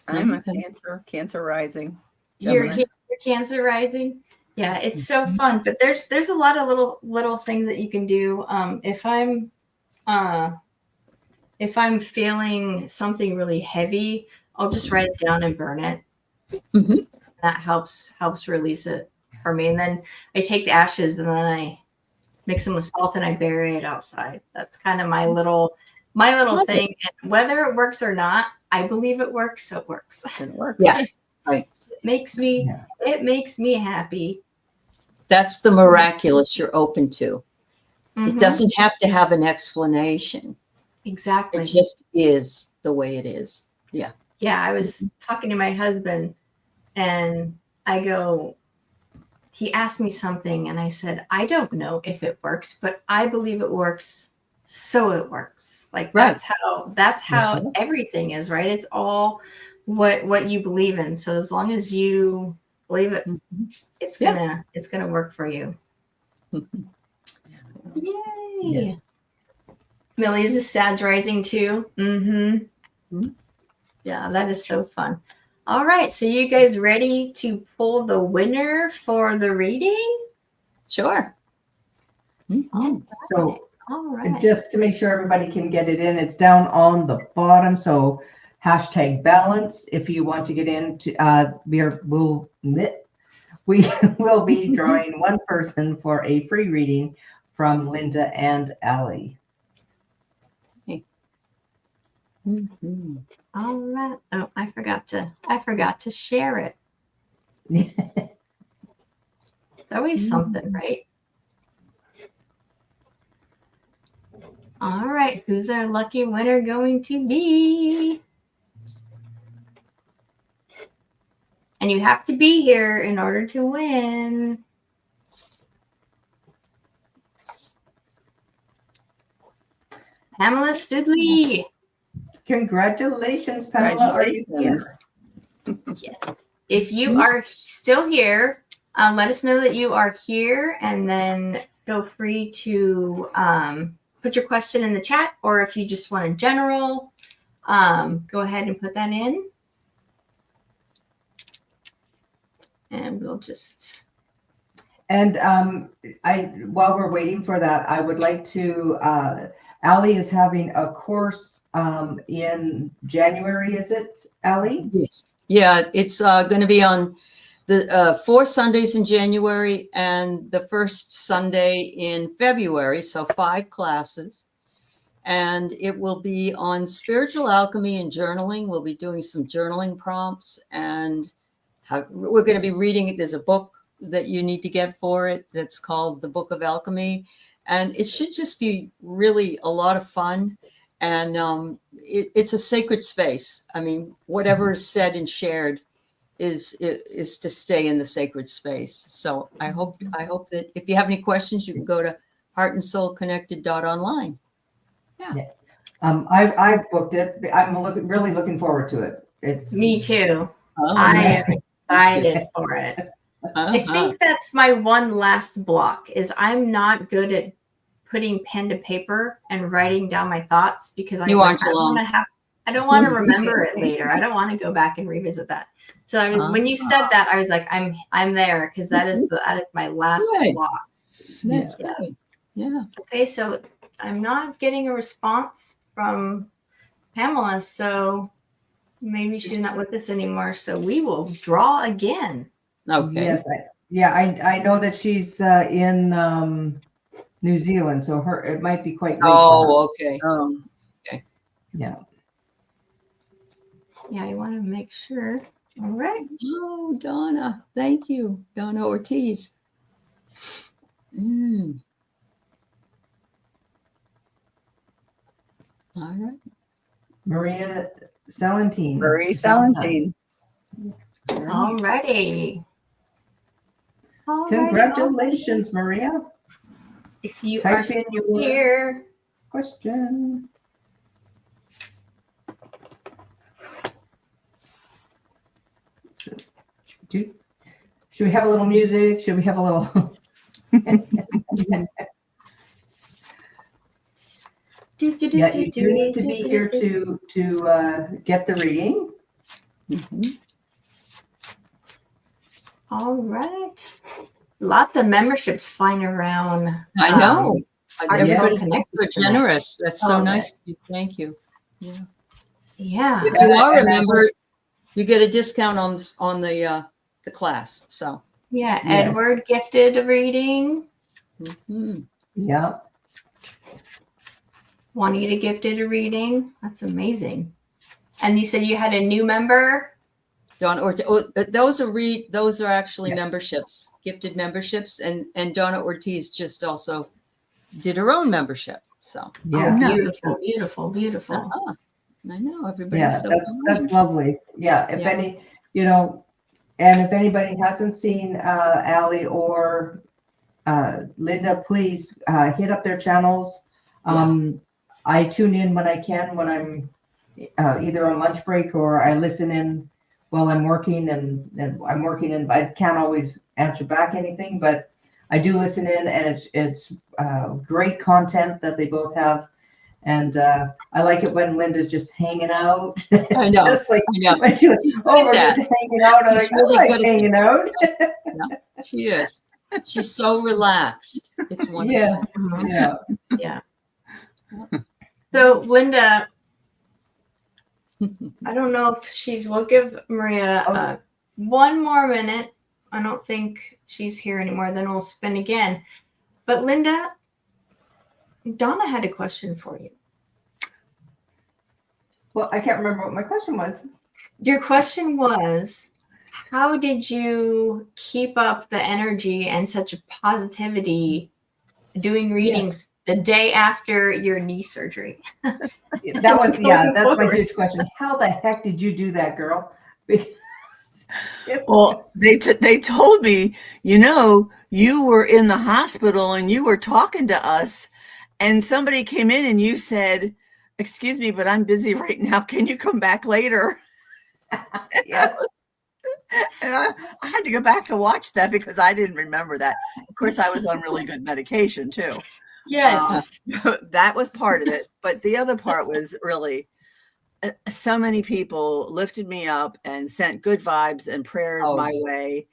I'm a Okay. Cancer rising. You're Gemini. Cancer rising. Yeah, it's so fun. But there's a lot of little things that you can do. If I'm feeling something really heavy, I'll just write it down and burn it. Mhm. That helps release it for me. And then I take the ashes and then I mix them with salt and I bury it outside. That's kind of my little Love thing. And whether it works or not, I believe it works, so it works. It works. Yeah. Right. It makes me happy. That's the miraculous you're open to. Mhm. It doesn't have to have an explanation. Exactly. It just is the way it is. Yeah. Yeah, I was talking to my husband and I go, he asked me something and I said, I don't know if it works, but I believe it works. So it works. Like Right. that's how Mhm. everything is, right? It's all what you believe in. So as long as you believe it, it's gonna work for you. Yay. Yes. Millie is a Sag rising too. Mm-hmm. Mhm. Yeah, that is so fun. All right, so you guys ready to pull the winner for the reading? Sure. Mhm. So All right. just to make sure everybody can get it in, it's down on the bottom. So #balance. If you want to get into, we will be drawing one person for a free reading from Linda and Aley. Mhm. All right. Oh, I forgot to share it. It's always something, right? All right. Who's our lucky winner going to be? And you have to be here in order to win. Pamela Studley. Congratulations, Pamela. Are you here? Yes. If you are still here, let us know that you are here, and then feel free to put your question in the chat, or if you just want a general, go ahead and put that in. And we'll just... And while we're waiting for that, I would like to, Aley is having a course in January, is it, Aley? Yes. Yeah, it's going to be on the 4 Sundays in January and the first Sunday in February. So 5 classes. And it will be on spiritual alchemy and journaling. We'll be doing some journaling prompts, and we're going to be reading. There's a book that you need to get for it that's called The Book of Alchemy. And it should just be really a lot of fun. And it's a sacred space. I mean, whatever is said and shared is to stay in the sacred space. So I hope that if you have any questions, you can go to heartandsoulconnected.online. Yeah. I've booked it. I'm really looking forward to it. It's Me too. Oh, I am excited for it. I uh-huh. think that's my one last block is I'm not good at putting pen to paper and writing down my thoughts because I You aren't alone. I don't want to remember it later. I don't want to go back and revisit that. So I was, when you said that, I was like, I'm there because that is my last Good. block. That's good. Yeah. Okay, so I'm not getting a response from Pamela. So Maybe she's not with us anymore, so we will draw again. Okay. Yes, I know that she's in New Zealand, so it might be quite late for Oh, okay. Oh, Yeah. Yeah, you want to make sure. All right. Oh, Donna. Thank you. Donna Ortiz. Mm. All right. Maria Salentine. Marie Salentine. All righty. Congratulations, Maria. If you Type are in still your here, question. So, should we have a little music? Should we have a little? Yeah, you do need to be here to get the reading. Mhm. All right. Lots of memberships flying around. I know. Are you Everybody's so connected so tonight? generous. That's so Oh, nice of you. Thank you. Yeah. Yeah. If you are a And I member, you get a discount on the class. So. Yeah. Yes. Edward gifted a reading. Mhm. Yeah. Juanita gifted a reading. That's amazing. And you said you had a new member? Donna Ortiz. Those are actually memberships, gifted memberships, and Donna Ortiz just also did her own membership. So Yeah. Oh, No. beautiful, beautiful, beautiful. uh-huh. I know everybody's Yeah, so that's kind. lovely. Yeah, if Yeah. any, and if anybody hasn't seen Aley or Linda, please hit up their channels. I tune in when I can, when I'm either on lunch break or I listen in while I'm working, and I'm working, and I can't always answer back anything, but I do listen in, and it's great content that they both have. And I like it when Linda's just hanging out. I know. Just like I know. when she was, She's good we're at that. just hanging out. I'm She's like, really I like good at hanging out. She is. She's so relaxed. It's wonderful. Yes. Mhm. Yeah. Yeah. So Linda, I don't know if we'll give Maria one more minute. I don't think she's here anymore. Then we'll spin again. But Linda, Donna had a question for you. Well, I can't remember what my question was. Your question was, how did you keep up the energy and such a positivity doing readings the day after your knee surgery? That was, that's my huge question. How the heck did you do that, girl? Well, they told me, you were in the hospital and you were talking to us, and somebody came in and you said, "Excuse me, but I'm busy right now. Can you come back later?" Yes. And I had to go back to watch that because I didn't remember that. Of course, I was on really good medication too. Yes. That was part of it. But the other part was really so many people lifted me up and sent good vibes and prayers my way.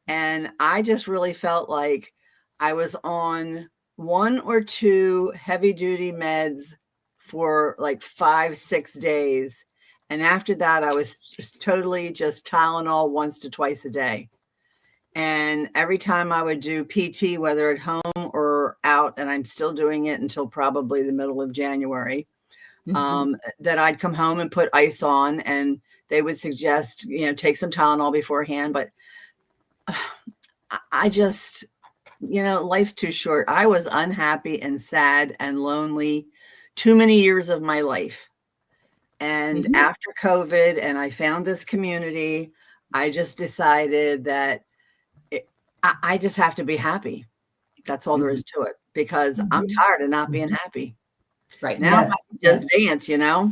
And I just really felt like I was on 1 or 2 heavy duty meds for like 5-6 days. And after that, I was totally just Tylenol once to twice a day. And every time I would do PT, whether at home or out, and I'm still doing it until probably the middle of January, that I'd come home and put ice on, and they would suggest, take some Tylenol beforehand. But I just, life's too short. I was unhappy and sad and lonely too many years of my life. And after COVID, and I found this community, I just decided that I just have to be happy. That's all there is to it, because I'm tired of not being happy. Right. Now I can just dance, Yeah.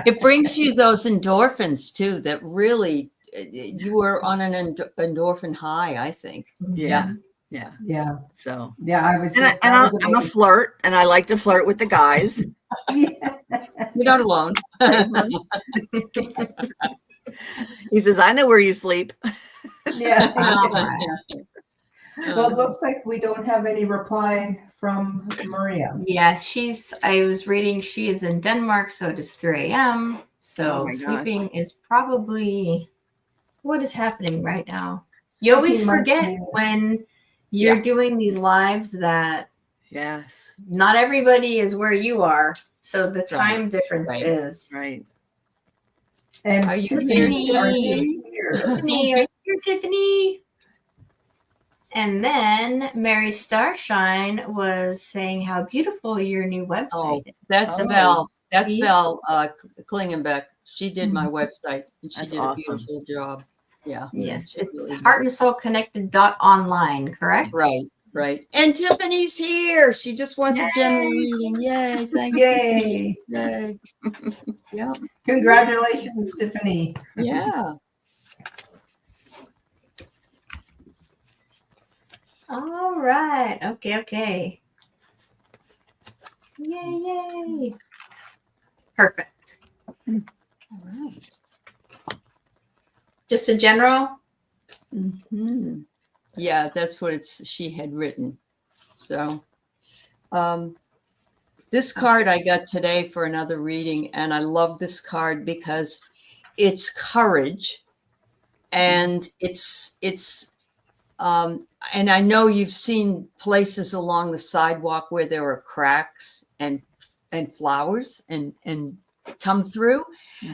It brings you those endorphins too, that really, you were on an endorphin high, I think. Yeah. So I was. I'm a flirt, and I like to flirt with the guys. You're not alone. He says, "I know where you sleep." Yeah. Oh, Well, it looks like we don't have any reply from Maria. yeah, I was reading, she is in Denmark, so it is 3 a.m. So my gosh. sleeping is probably what is happening right now. You always Sleeping might forget be- when you're Yeah. doing these lives that Yes. not everybody is where you are. So the time difference right, is. Right. And Are you Tiffany? are you here? Tiffany, are you here, Tiffany? And then Mary Starshine was saying how beautiful your new website is. That's Oh. Val. That's See? Val Klingenbeck. She did my website, and she That's did awesome. a beautiful job. Yeah. Yes, she it's really did. heartandsoulconnected.online, correct? Right. And Tiffany's here. She just wants a general reading. Yay. Thanks. Yay! Yay. Yeah. Congratulations, Tiffany. Yeah. All right. Okay. Yay. Perfect. All right. Just a general? Mhm. Yeah, that's what she had written. So this card I got today for another reading, and I love this card because it's courage, and and I know you've seen places along the sidewalk where there are cracks and flowers and come through,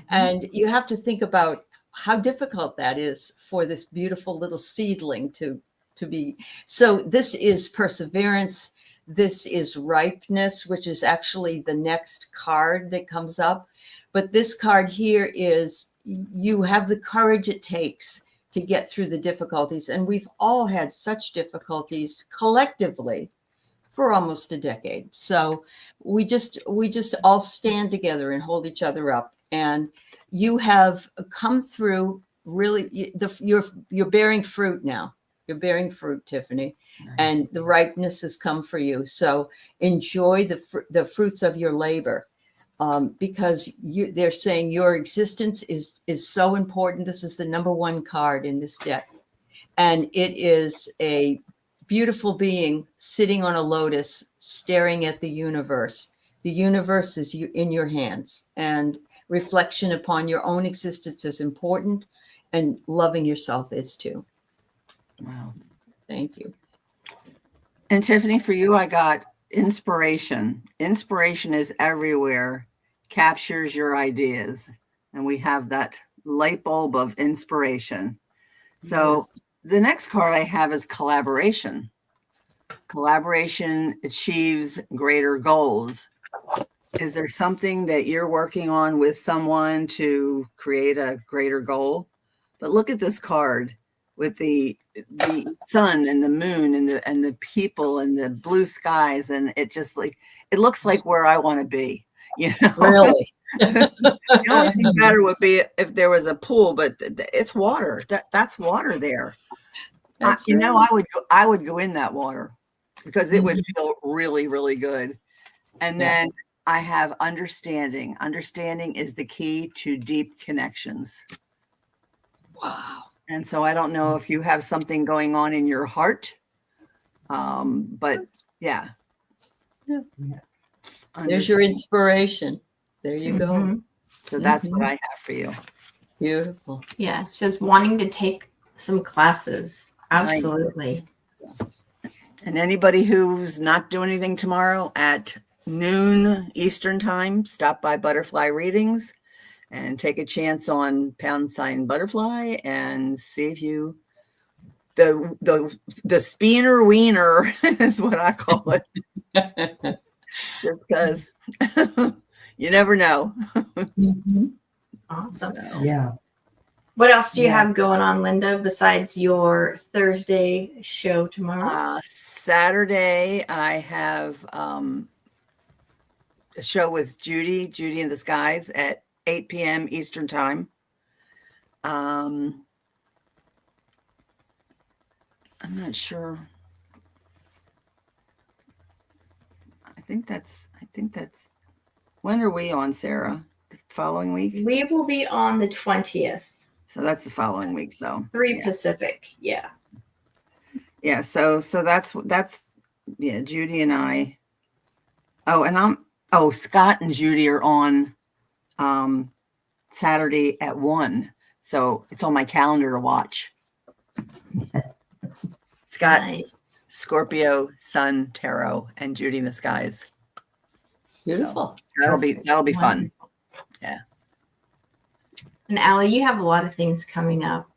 and you have to think about how difficult that is for this beautiful little seedling to be. So this is perseverance. This is ripeness, which is actually the next card that comes up. But this card here is you have the courage it takes to get through the difficulties. And we've all had such difficulties collectively for almost a decade. So we just all stand together and hold each other up. And you have come through really, you're bearing fruit now. You're bearing fruit, Tiffany, Nice. and the ripeness has come for you. So enjoy the fruits of your labor, because they're saying your existence is so important. This is the number one card in this deck, and it is a beautiful being sitting on a lotus, staring at the universe. The universe is in your hands, and reflection upon your own existence is important, and loving yourself is too. Wow. Thank you. And Tiffany, for you, I got inspiration. Inspiration is everywhere, captures your ideas. And we have that light bulb of inspiration. So the next card I have is collaboration. Collaboration achieves greater goals. Is there something that you're working on with someone to create a greater goal? But look at this card with the sun and the moon and the people and the blue skies, and it looks like where I want to be. You know, Really. The only thing better would be if there was a pool, but it's water. That's water there. You know, I would go in that water because it would feel really, really good. And then I have understanding. Understanding is the key to deep connections. Wow. And so I don't know if you have something going on in your heart, but yeah. There's your inspiration. There you go. Mhm. So that's what I have for you. Beautiful. Yeah, just wanting to take some classes. Absolutely. And anybody who's not doing anything tomorrow at noon Eastern time, stop by Butterfly Readings and take a chance on #butterfly and see if you the speener wiener is what I call it. Just because you never know. Awesome. So, Yeah. What else do you Yeah. have going on, Linda, besides your Thursday show tomorrow? Saturday, I have a show with Judy in the Skies at 8 p.m. Eastern time. I'm not sure. I think that's when are we on, Sara? The following week? We will be on the 20th, So that's the following week. So 3 yeah. Pacific. Yeah. Yeah, so that's yeah, Judy and I. Oh, and Scott and Judy are on Saturday at 1. So it's on my calendar to watch. It's got Nice. Scorpio, Sun, Tarot, and Judy in the Skies. Beautiful. That'll be fun. And Aley, you have a lot of things coming up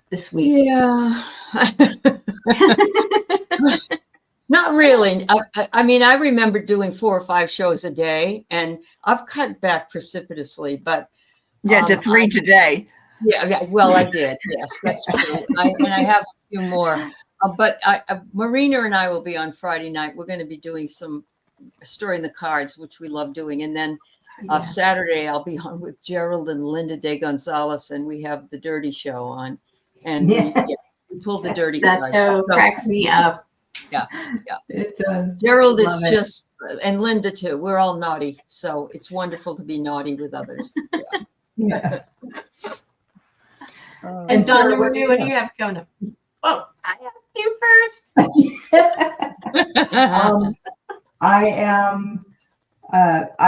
this week. Yeah. Not really. I mean, I remember doing 4 or 5 shows a day, and I've cut back precipitously, but Yeah, to 3 today. yeah, well, I did. Yes, that's true. And I have a few more. But Marina and I will be on Friday night. We're going to be doing some storing the cards, which we love doing. And then Saturday, I'll be on with Gerald and Linda De Gonzalez, and we have the Dirty Show on. And we pulled the Dirty That cards. show So, cracks me up. It does. Gerald is Love it. just, and Linda too. We're all naughty. So it's wonderful to be naughty with others. Yeah. And And Donna, Sara, what do you have coming up? Oh, I asked you first. I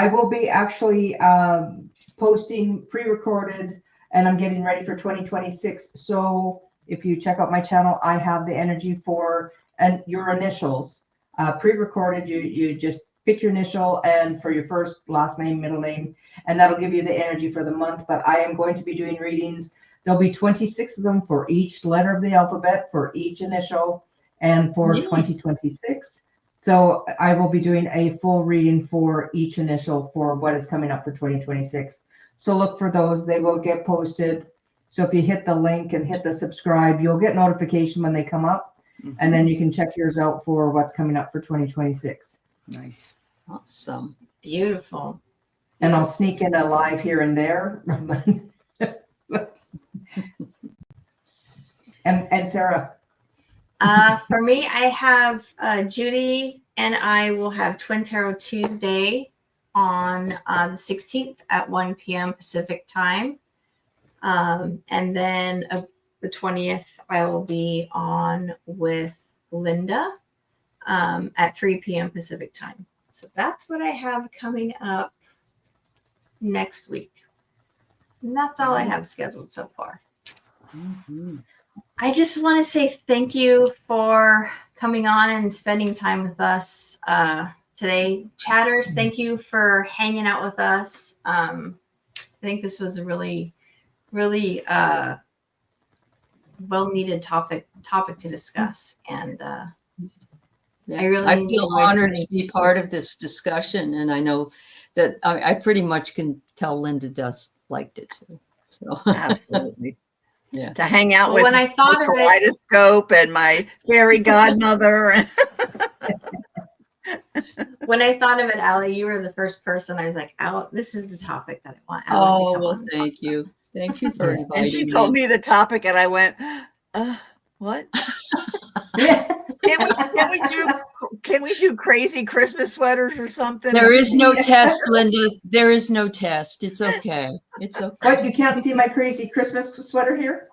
will be actually posting pre-recorded, and I'm getting ready for 2026. So if you check out my channel, I have the energy for your initials pre-recorded. You just pick your initial and for your first, last name, middle name, and that'll give you the energy for the month. But I am going to be doing readings. There'll be 26 of them for each letter of the alphabet, for each initial, and for Neat. 2026. So I will be doing a full reading for each initial for what is coming up for 2026. So look for those. They will get posted. So if you hit the link and hit the subscribe, you'll get notification when they come up. And then you can check yours out for what's coming up for 2026. Nice. Awesome. Beautiful. And I'll sneak in a live here and there. And Sara. For me, I have Judy and I will have Twin Tarot Tuesday on the 16th at 1 p.m. Pacific time. And then the 20th, I will be on with Linda at 3 p.m. Pacific time. So that's what I have coming up next week. And that's all I have scheduled so far. Mm-hmm. I just want to say thank you for coming on and spending time with us today. Chatters, thank you for hanging out with us. I think this was a really, really well-needed topic to discuss. And Yeah. I really I feel enjoyed honored spending- to be part of this discussion, and I know that I pretty much can tell Linda does liked it too. So Absolutely. Yeah. To hang out Well, with when I thought of my it, kaleidoscope and my fairy godmother. when I thought of it, Aley, you were the first person. I was like, this is the topic that I want Aley to Oh come well, on. thank you for inviting And she me. told me the topic, and I went, "What? Can we do crazy Christmas sweaters or something?" There is no test, Linda. There is no test. It's okay. It's okay. What, you can't see my crazy Christmas sweater here?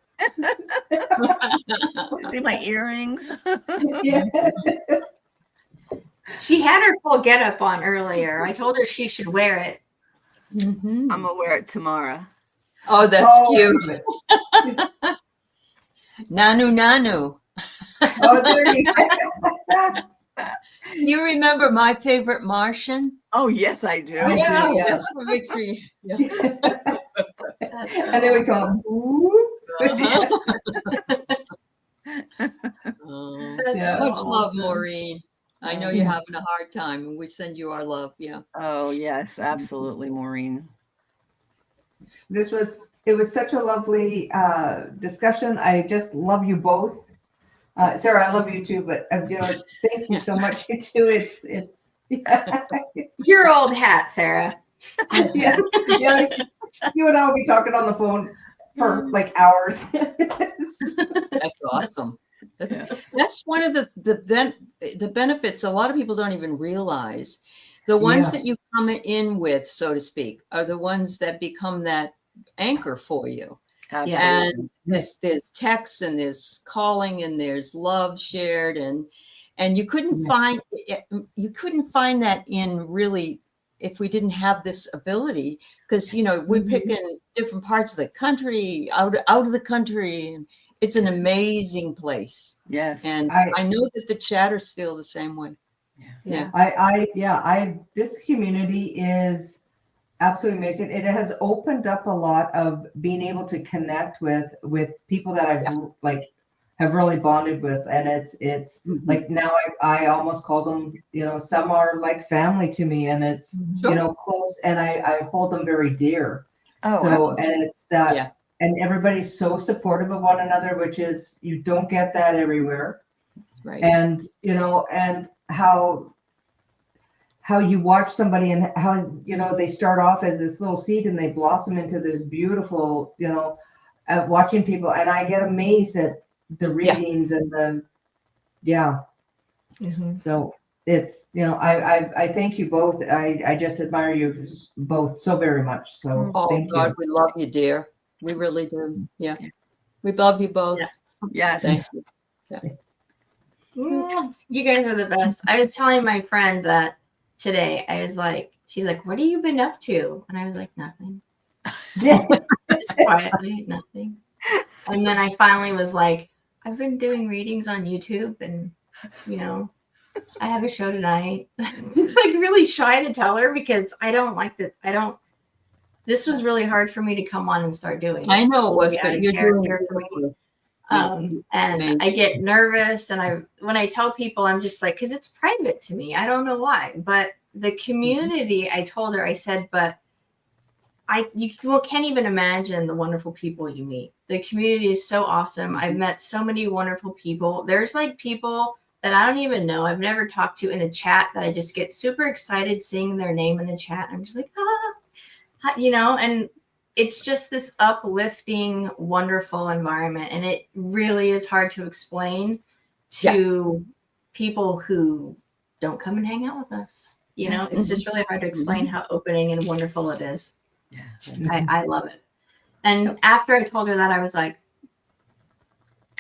See my earrings. Yeah. She had her full getup on earlier. I told her she should wear it. Mhm. I'm gonna wear it tomorrow. Oh, that's Oh, cute. Nanu. Oh, there you go. Do you remember My Favorite Martian? Oh yes, I do. Yeah. That's what makes me. Yeah. And then we go, ooh. Oh, Yeah. much love, Awesome. Maureen. I know you're having a hard time, and we send you our love. Yeah. Oh yes, absolutely, Maureen. It was such a lovely discussion. I just love you both. Sara, I love you too, but thank you so much. You too. It's Your old hat, Sara. yeah. You and I will be talking on the phone for like hours. That's awesome. That's one of the benefits a lot of people don't even realize. The ones that you come in with, so to speak, are the ones that become that anchor for you. Absolutely. And there's texts and there's calling and there's love shared and you couldn't find that in really if we didn't have this ability, because, you know, we're picking different parts of the country, out of the country, and it's an amazing place. Yes. And I- I know that the chatters feel the same way. Yeah. This community is absolutely amazing. It has opened up a lot of being able to connect with people that I've like have really bonded with, and it's like now I almost call them, you know, some are like family to me, and it's Sure. you know, close, and I hold them very dear. Oh, So absolutely. and it's that, Yeah. and everybody's so supportive of one another, which is, you don't get that everywhere. Right. And you know, and how you watch somebody, and how, you know, they start off as this little seed and they blossom into this beautiful, you know, watching people, and I get amazed at the readings and the so it's, you know, I thank you both. I just admire you both so very much. So Oh thank God, you. we love you, dear. We really do. Yeah. We love you both. Yeah. Yes. Thank you. You guys are the best. I was telling my friend that today. I was like, she's like, what have you been up to? And I was like, nothing. Just quietly, nothing. And then I finally was like, I've been doing readings on YouTube, and you know, I have a show tonight. It's like really shy to tell her, because I don't like that. This was really hard for me to come on and start doing. I know it was, It's but a you're doing character it for me. beautifully. And amazing. I get nervous, and when I tell people, I'm just like, because it's private to me. I don't know why, but the community, I told her, I said, but you can't even imagine the wonderful people you meet. The community is so awesome. I've met so many wonderful people. There's like people that I don't even know, I've never talked to in the chat, that I just get super excited seeing their name in the chat. I'm just like, you know, and it's just this uplifting, wonderful environment. And it really is hard to explain to people who don't come and hang out with us. You know, it's just really hard to explain how opening and wonderful it is. Yeah. I love it. And after I told her that, I was like,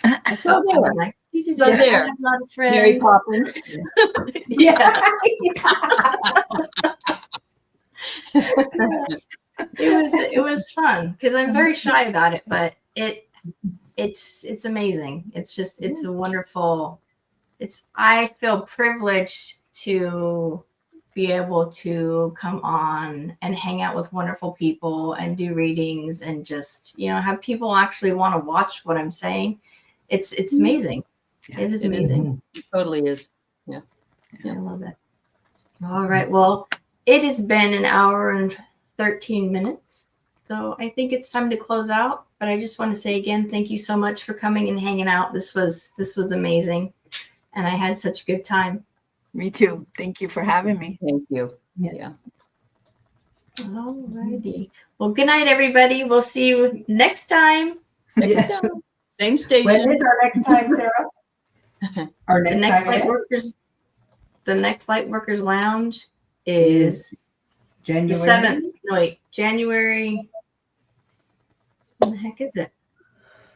I So there. was like, So I there. have a lot of friends. Mary Poppins. Yeah. It was fun, because I'm very shy about it, but it's amazing. It's just, it's a wonderful, I feel privileged to be able to come on and hang out with wonderful people and do readings, and just, you know, have people actually want to watch what I'm saying. It's amazing. It is amazing. It totally is. I love it. All right. Well, it has been an hour and 13 minutes. So I think it's time to close out. But I just want to say again, thank you so much for coming and hanging out. This was amazing. And I had such a good time. Me too. Thank you for having me. Thank you. Yeah. Yeah. All righty. Well, good night, everybody. We'll see you next time. Next time. Same When station. is our next time, Sarah? Our The next next time is Lightworkers Lounge is the January 7th. No, wait, January. When the heck is it?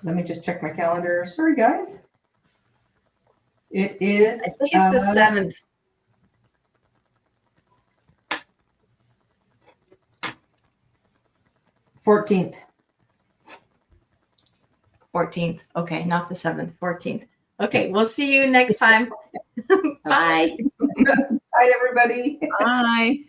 Let me just check my calendar. Sorry, guys. It is. I think it's the 7th. $14th. 14th. Okay, not the 7th, 14th. Okay, we'll see you next time. Bye. Bye, everybody. Bye.